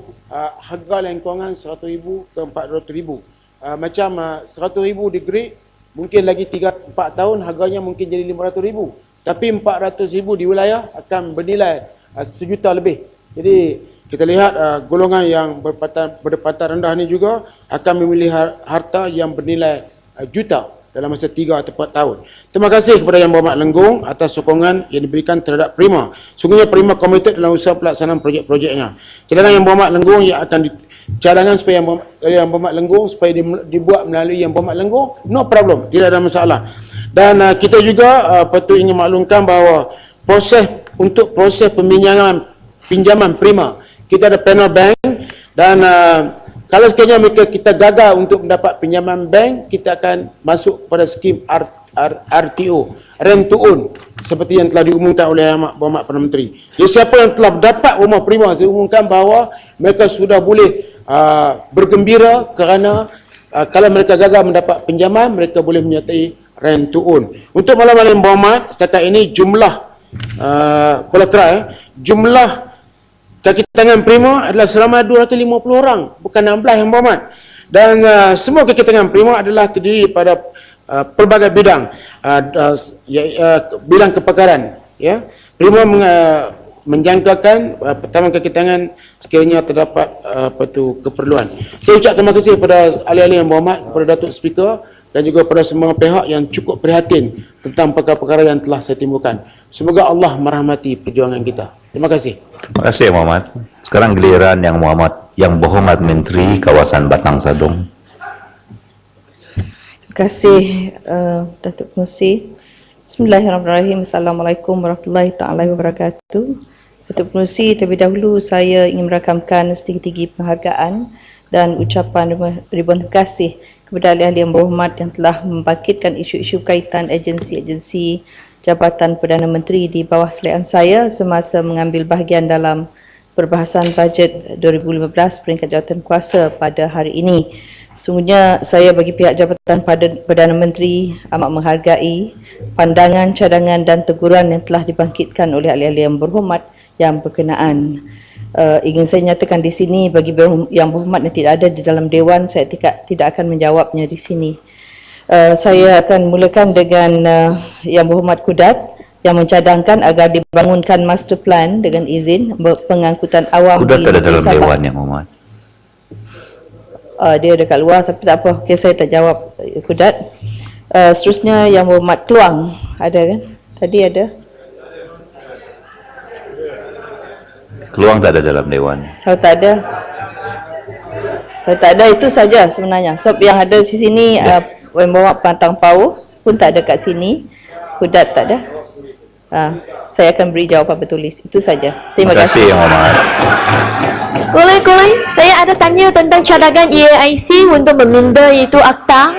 [SPEAKER 3] harga yang kurangan RM100,000 ke RM400,000. Macam RM100,000 di Great, mungkin lagi 3-4 tahun harganya mungkin jadi RM500,000. Tapi RM400,000 di wilayah akan bernilai RM1 juta lebih. Jadi kita lihat golongan yang berdapatan rendah ni juga akan memilih harta yang bernilai juta dalam masa 3 atau 4 tahun. Terima kasih kepada Yang Berhormat Lenggong atas sokongan yang diberikan terhadap Prima. Sungguhnya Prima komited dalam usaha pelaksanaan projek-projeknya. Cadangan Yang Berhormat Lenggong yang akan cadangan supaya Yang Berhormat Lenggong supaya dibuat melalui Yang Berhormat Lenggong, no problem, tidak ada masalah. Dan kita juga patut ingin maklumkan bahawa proses pinjaman Prima, kita ada panel bank dan Kalau sekiranya kita gagal untuk mendapat pinjaman bank, kita akan masuk pada skim RTO, rent to own, seperti yang telah diumumkan oleh Yang Berhormat Perdana Menteri. Jadi siapa yang telah dapat rumah prima, saya umumkan bahawa mereka sudah boleh bergembira kerana kalau mereka gagal mendapat pinjaman, mereka boleh menyertai rent to own. Untuk malam-malam Yang Berhormat, setakat ini jumlah jumlah kaki tangan prima adalah selama 250 orang, bukan 16 Yang Berhormat. Dan semua kaki tangan prima adalah terdiri pada pelbagai bidang, bidang kepakaran. Ya, prima menjangkakan pertama kaki tangan sekiranya terdapat keperluan. Saya ucap terima kasih kepada ahli-ahli Yang Berhormat, kepada Datuk Speaker dan juga pada semua pihak yang cukup prihatin tentang perkara-perkara yang telah saya timbulkan. Semoga Allah merahmati perjuangan kita. Terima kasih.
[SPEAKER 2] Terima kasih Yang Berhormat. Sekarang giliran Yang Berhormat Menteri Kawasan Batang Sadong.
[SPEAKER 10] Terima kasih Datuk Pengerusi. Bismillahirrahmanirrahim. Assalamualaikum warahmatullahi taala wabarakatuh. Datuk Pengerusi, terlebih dahulu saya ingin merakamkan setinggi-tinggi penghargaan dan ucapan ribuan terima kasih kepada ahli-ahli Yang Berhormat yang telah membangkitkan isu-isu kaitan agensi-agensi Jabatan Perdana Menteri di bawah selian saya semasa mengambil bahagian dalam perbahasan bajet 2015 peringkat jawatan kuasa pada hari ini. Sungguhnya saya bagi pihak Jabatan Perdana Menteri amat menghargai pandangan, cadangan dan teguran yang telah dibangkitkan oleh ahli-ahli Yang Berhormat yang berkenaan. Ingin saya nyatakan di sini bagi Yang Berhormat yang tidak ada di dalam Dewan, saya tidak akan menjawabnya di sini. Saya akan mulakan dengan Yang Berhormat Kudat yang mencadangkan agar dibangunkan master plan dengan izin pengangkutan awam.
[SPEAKER 2] Kudat ada dalam Dewan Yang Berhormat.
[SPEAKER 10] Dia dekat luar tapi tak apa. Okay, saya tak jawab Kudat. Seterusnya Yang Berhormat Keluang ada kan? Tadi ada.
[SPEAKER 2] Keluang tak ada dalam Dewan.
[SPEAKER 10] Kalau tak ada itu saja sebenarnya. Sebab yang ada di sini Yang Berhormat Pantang Pau pun tak ada kat sini. Kudat tak ada. Saya akan beri jawapan bertulis. Itu saja. Terima kasih.
[SPEAKER 2] Yang Berhormat.
[SPEAKER 11] Kolai, saya ada tanya tentang cadangan EAIC untuk meminda itu akta.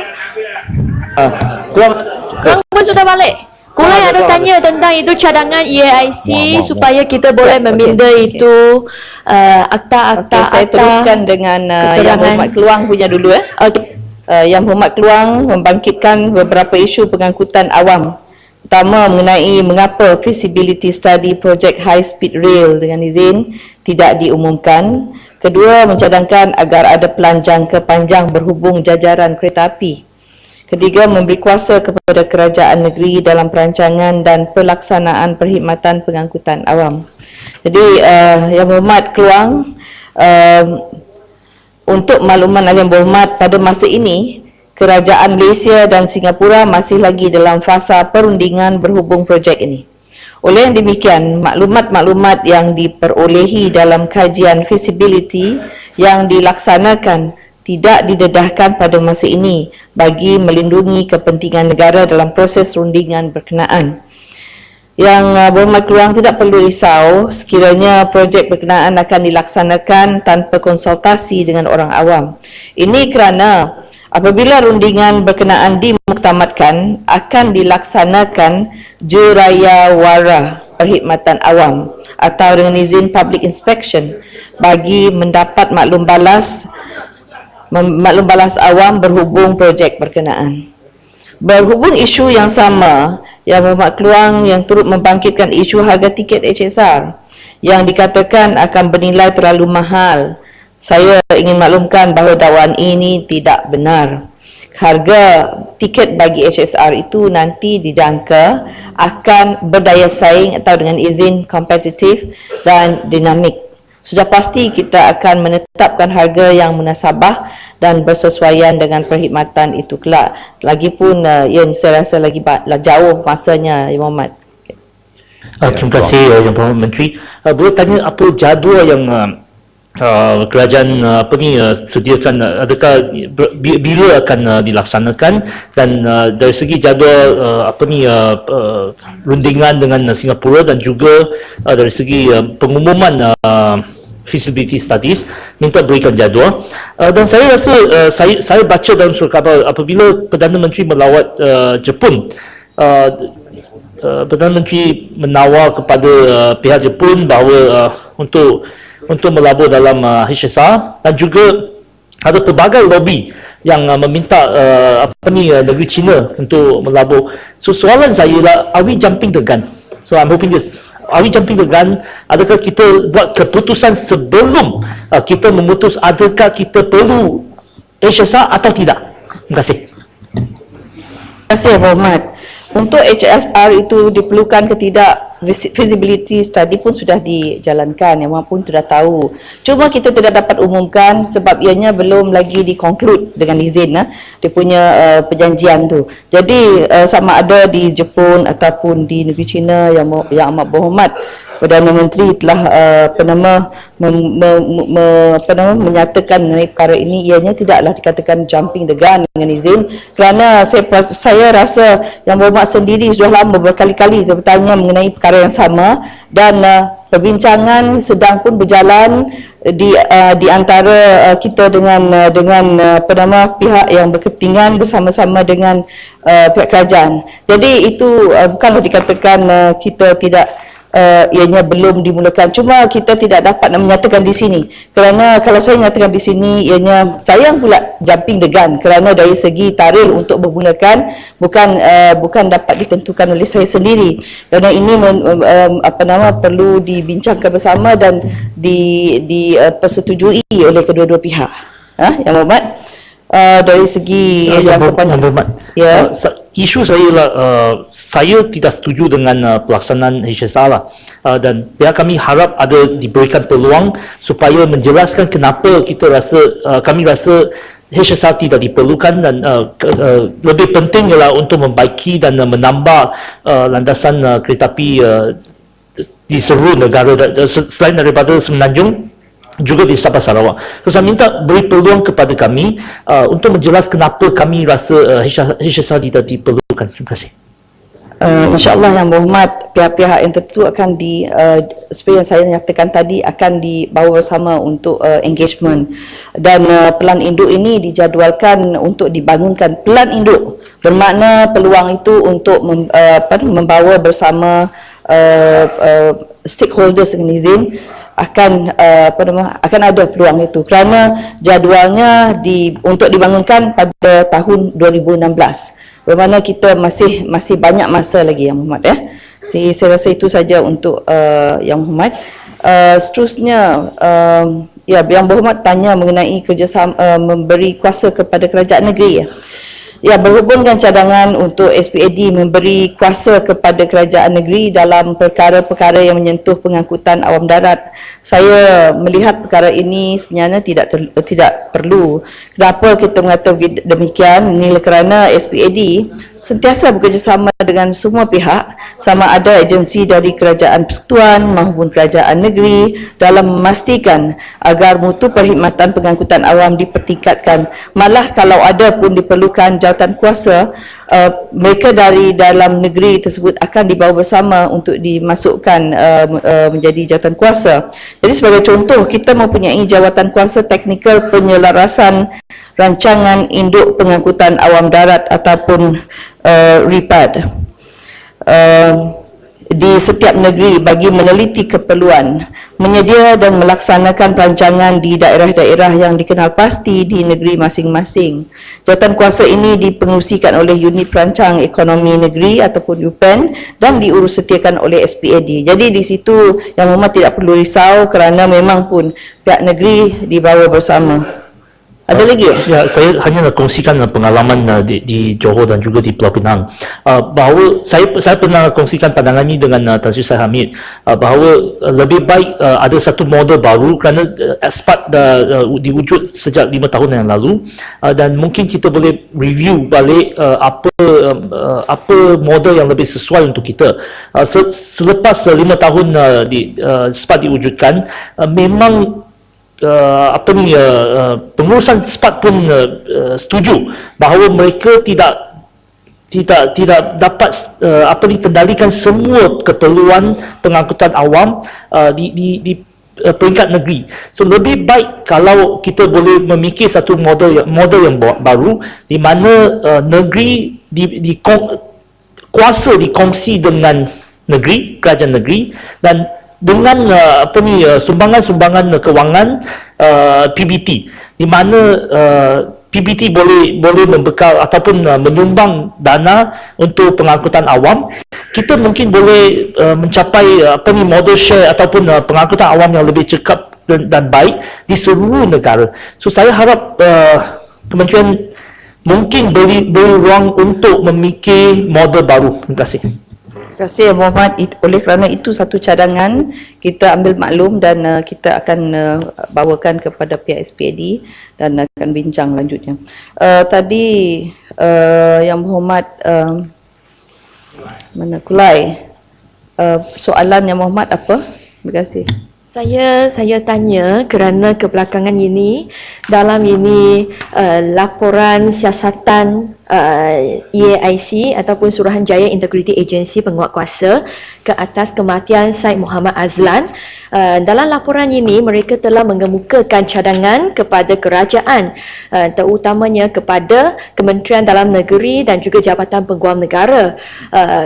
[SPEAKER 11] Kang pun sudah balik. Kolai ada tanya tentang itu cadangan EAIC supaya kita boleh meminda itu akta-akta.
[SPEAKER 10] Saya teruskan dengan Yang Berhormat Keluang punya dulu. Yang Berhormat Keluang membangkitkan beberapa isu pengangkutan awam. Pertama mengenai mengapa feasibility study projek high speed rail dengan izin tidak diumumkan. Kedua mencadangkan agar ada pelan jangka panjang berhubung jajaran kereta api. Ketiga memberi kuasa kepada kerajaan negeri dalam perancangan dan pelaksanaan perkhidmatan pengangkutan awam. Jadi Yang Berhormat Keluang, untuk makluman Yang Berhormat, pada masa ini Kerajaan Malaysia dan Singapura masih lagi dalam fasa perundingan berhubung projek ini. Oleh yang demikian, maklumat-maklumat yang diperolehi dalam kajian feasibility yang dilaksanakan tidak didedahkan pada masa ini bagi melindungi kepentingan negara dalam proses rundingan berkenaan. Yang Berhormat Keluang tidak perlu risau sekiranya projek berkenaan akan dilaksanakan tanpa konsultasi dengan orang awam. Ini kerana apabila rundingan berkenaan dimuktamadkan, akan dilaksanakan jurawara perkhidmatan awam atau dengan izin public inspection bagi mendapat maklum balas awam berhubung projek berkenaan. Berhubung isu yang sama, Yang Berhormat Keluang yang turut membangkitkan isu harga tiket HSR yang dikatakan akan bernilai terlalu mahal. Saya ingin maklumkan bahawa dakwaan ini tidak benar. Harga tiket bagi HSR itu nanti dijangka akan berdaya saing atau dengan izin kompetitif dan dinamik. Sudah pasti kita akan menetapkan harga yang munasabah dan bersesuaian dengan perkhidmatan itu kelak. Lagipun yang saya rasa lagi jauh masanya, Yang Berhormat.
[SPEAKER 12] Terima kasih Yang Berhormat Menteri. Boleh tanya apa jadual yang kerajaan sediakan, adakah bila akan dilaksanakan, dan dari segi jadual rundingan dengan Singapura dan juga dari segi pengumuman feasibility studies, minta berikan jadual. Dan saya rasa saya baca dalam surat khabar apabila Perdana Menteri melawat Jepun, Perdana Menteri menawar kepada pihak Jepun bahawa untuk melabur dalam HSR, dan juga ada pelbagai lobby yang meminta negeri China untuk melabur. So soalan saya lah, are we jumping the gun? So I'm hoping this, are we jumping the gun? Adakah kita buat keputusan sebelum kita memutus adakah kita perlu HSR atau tidak? Terima kasih.
[SPEAKER 10] Terima kasih Muhammad. Untuk HSR itu diperlukan ke tidak, feasibility study pun sudah dijalankan, yang pun sudah tahu. Cuma kita tidak dapat umumkan sebab ianya belum lagi di-conclude dengan izin dia punya perjanjian tu. Jadi sama ada di Jepun ataupun di negeri China yang amat berhormat, Perdana Menteri telah menyatakan mengenai perkara ini, ianya tidaklah dikatakan jumping the gun dengan izin, kerana saya rasa yang berhormat sendiri sudah lama berkali-kali bertanya mengenai perkara yang sama, dan perbincangan sedang pun berjalan di antara kita dengan pihak yang berkepentingan bersama-sama dengan pihak kerajaan. Jadi itu bukanlah dikatakan kita tidak ianya belum dimulakan, cuma kita tidak dapat nak menyatakan di sini, kerana kalau saya nyatakan di sini ianya sayang pula jumping the gun, kerana dari segi tarikh untuk bermulakan bukan dapat ditentukan oleh saya sendiri, kerana ini perlu dibincangkan bersama dan dipersetujui oleh kedua-dua pihak. Yang Berhormat, dari segi
[SPEAKER 12] isu saya lah, saya tidak setuju dengan pelaksanaan HSR lah, dan pihak kami harap ada diberikan peluang supaya menjelaskan kenapa kami rasa HSR tidak diperlukan, dan lebih penting ialah untuk membaiki dan menambah landasan kereta api di seluruh negara selain daripada Semenanjung, juga di Sabah Sarawak. So, saya minta beri peluang kepada kami untuk menjelaskan kenapa kami rasa HSR tidak diperlukan. Terima kasih.
[SPEAKER 10] InsyaAllah Yang Berhormat, pihak-pihak yang tertentu akan seperti yang saya nyatakan tadi, akan dibawa bersama untuk engagement, dan pelan induk ini dijadualkan untuk dibangunkan. Pelan induk bermakna peluang itu untuk membawa bersama stakeholders dengan izin, akan ada peluang itu, kerana jadualnya untuk dibangunkan pada tahun 2016, bermakna kita masih banyak masa lagi Yang Berhormat Jadi saya rasa itu saja untuk Yang Berhormat. Seterusnya Yang Berhormat tanya mengenai kerjasama memberi kuasa kepada kerajaan negeri berhubung dengan cadangan untuk SPAD memberi kuasa kepada kerajaan negeri dalam perkara-perkara yang menyentuh pengangkutan awam darat. Saya melihat perkara ini sebenarnya tidak perlu. Kenapa kita mengatakan demikian? Ini kerana SPAD sentiasa bekerjasama dengan semua pihak, sama ada agensi dari kerajaan persekutuan maupun kerajaan negeri, dalam memastikan agar mutu perkhidmatan pengangkutan awam dipertingkatkan. Malah kalau ada pun diperlukan jawatan kuasa, mereka dari dalam negeri tersebut akan dibawa bersama untuk dimasukkan menjadi jawatan kuasa. Jadi sebagai contoh, kita mempunyai jawatan kuasa teknikal penyelarasan rancangan induk pengangkutan awam darat ataupun RIPAD di setiap negeri bagi meneliti keperluan, menyedia dan melaksanakan perancangan di daerah-daerah yang dikenal pasti di negeri masing-masing. Jawatan kuasa ini dipengerusikan oleh Unit Perancang Ekonomi Negeri ataupun UPEN dan diurus setiakan oleh SPAD. Jadi di situ Yang Berhormat tidak perlu risau, kerana memang pun pihak negeri dibawa bersama. Ada lagi?
[SPEAKER 12] Ya, saya hanya nak kongsikan pengalaman di Johor dan juga di Pulau Pinang. Bahawa saya pernah kongsikan pandangan ini dengan Tan Sri Said Hamid, bahawa lebih baik ada satu model baru, kerana SPAD diwujud sejak 5 tahun yang lalu, dan mungkin kita boleh review balik apa model yang lebih sesuai untuk kita. Selepas 5 tahun SPAD diwujudkan, memang pengurusan SPAD pun setuju bahawa mereka tidak dapat kendalikan semua keperluan pengangkutan awam peringkat negeri. So lebih baik kalau kita boleh memikir satu model yang baru di mana negeri kuasa dikongsi dengan negeri, kerajaan negeri, dan dengan sumbangan-sumbangan kewangan PBT, di mana PBT boleh membekal ataupun menyumbang dana untuk pengangkutan awam. Kita mungkin boleh mencapai model share ataupun pengangkutan awam yang lebih cekap dan baik di seluruh negara. So saya harap kementerian mungkin beri ruang untuk memikir model baru. Terima kasih.
[SPEAKER 10] Terima kasih Muhammad. Oleh kerana itu satu cadangan, kita ambil maklum dan kita akan bawakan kepada pihak SPAD dan akan bincang lanjutnya. Tadi Yang Berhormat Kulai, soalan Yang Berhormat apa? Terima kasih.
[SPEAKER 11] Saya tanya kerana kebelakangan ini dalam ini laporan siasatan EAIC ataupun Suruhanjaya Integrity Agency penguatkuasa ke atas kematian Syed Muhammad Azlan. Dalam laporan ini mereka telah mengemukakan cadangan kepada kerajaan, terutamanya kepada Kementerian Dalam Negeri dan juga Jabatan Peguam Negara,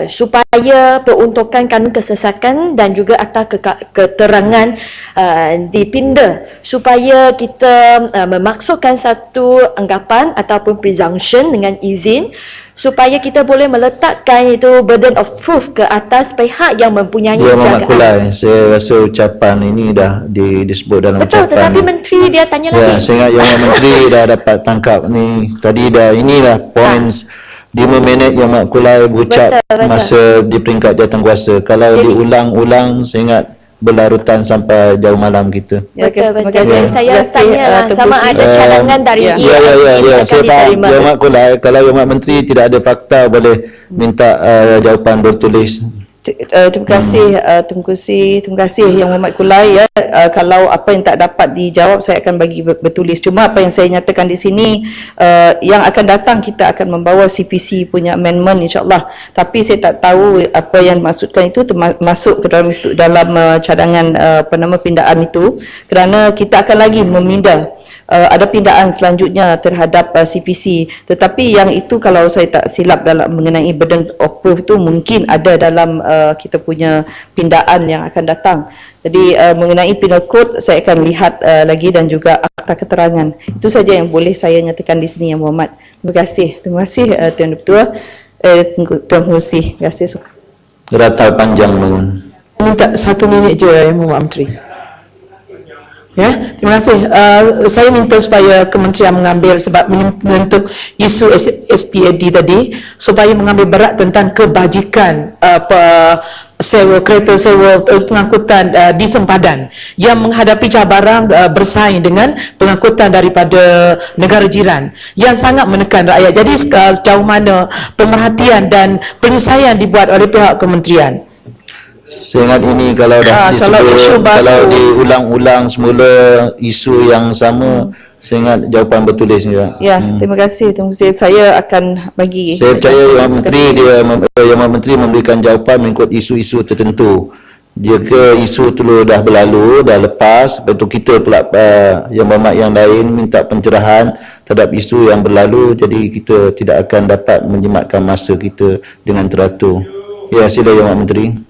[SPEAKER 11] supaya peruntukan kanun kesesakan dan juga akta keterangan dipinda, supaya kita memaksudkan satu anggapan ataupun presumption dengan izin, supaya kita boleh meletakkan itu burden of proof ke atas pihak yang mempunyai
[SPEAKER 13] Muhammad Kulai,
[SPEAKER 11] jagaan.
[SPEAKER 13] saya rasa ucapan ini dah disebut dalam
[SPEAKER 11] Betul,
[SPEAKER 13] ucapan.
[SPEAKER 11] tetapi Menteri dia tanya
[SPEAKER 13] Ya,
[SPEAKER 11] lagi.
[SPEAKER 13] saya ingat Yang Menteri dah dapat tangkap ni. Tadi dah inilah points 5 minit Yang Muhammad Kulai berucap
[SPEAKER 11] Betul.
[SPEAKER 13] masa di peringkat jawatankuasa. Kalau diulang-ulang, saya ingat berlarutan sampai jauh malam kita.
[SPEAKER 11] Betul.
[SPEAKER 13] kasih.
[SPEAKER 11] Saya tanyalah sama ada cadangan dari
[SPEAKER 13] Ya,
[SPEAKER 11] EAIC
[SPEAKER 13] saya
[SPEAKER 11] akan
[SPEAKER 13] faham.
[SPEAKER 11] diterima.
[SPEAKER 13] Yang Muhammad Kulai, kalau Yang Muhammad Menteri tidak ada fakta, boleh minta jawapan bertulis.
[SPEAKER 10] Terima kasih terima kasih Yang Muhammad Kulai ya. Kalau apa yang tak dapat dijawab saya akan bagi bertulis. Cuma apa yang saya nyatakan di sini, yang akan datang kita akan membawa CPC punya amendment insya-Allah. Tapi saya tak tahu apa yang dimaksudkan itu masuk ke dalam cadangan pindaan itu, kerana kita akan lagi meminda ada pindaan selanjutnya terhadap CPC. Tetapi yang itu kalau saya tak silap dalam mengenai burden of proof itu mungkin ada dalam kita punya pindaan yang akan datang. Jadi mengenai penal code saya akan lihat lagi dan juga akta keterangan. Itu saja yang boleh saya nyatakan di sini Yang Berhormat. Terima kasih. Terima kasih Tuan Ketua. Tuan Pengerusi. Terima kasih.
[SPEAKER 13] Ratal panjang mohon.
[SPEAKER 9] Minta 1 minit je Yang Berhormat Menteri. Ya, terima kasih. Saya minta supaya kementerian mengambil sebab menyentuh isu SPAD tadi, supaya mengambil berat tentang kebajikan sewa kereta sewa pengangkutan di sempadan yang menghadapi cabaran bersaing dengan pengangkutan daripada negara jiran yang sangat menekan rakyat. Jadi sejauh mana pemerhatian dan penyelesaian dibuat oleh pihak kementerian?
[SPEAKER 13] Saya ingat ini kalau dah disebut, kalau diulang-ulang semula isu yang sama, saya ingat jawapan bertulis juga.
[SPEAKER 10] Ya, terima kasih. Terima kasih. Saya akan bagi.
[SPEAKER 13] Saya percaya Yang Menteri Yang Menteri memberikan jawapan mengikut isu-isu tertentu. Jika isu tu dah berlalu, dah lepas, lepas tu kita pula Yang Berhormat yang lain minta pencerahan terhadap isu yang berlalu, jadi kita tidak akan dapat menjimatkan masa kita dengan teratur. Ya, sila Yang Berhormat Menteri.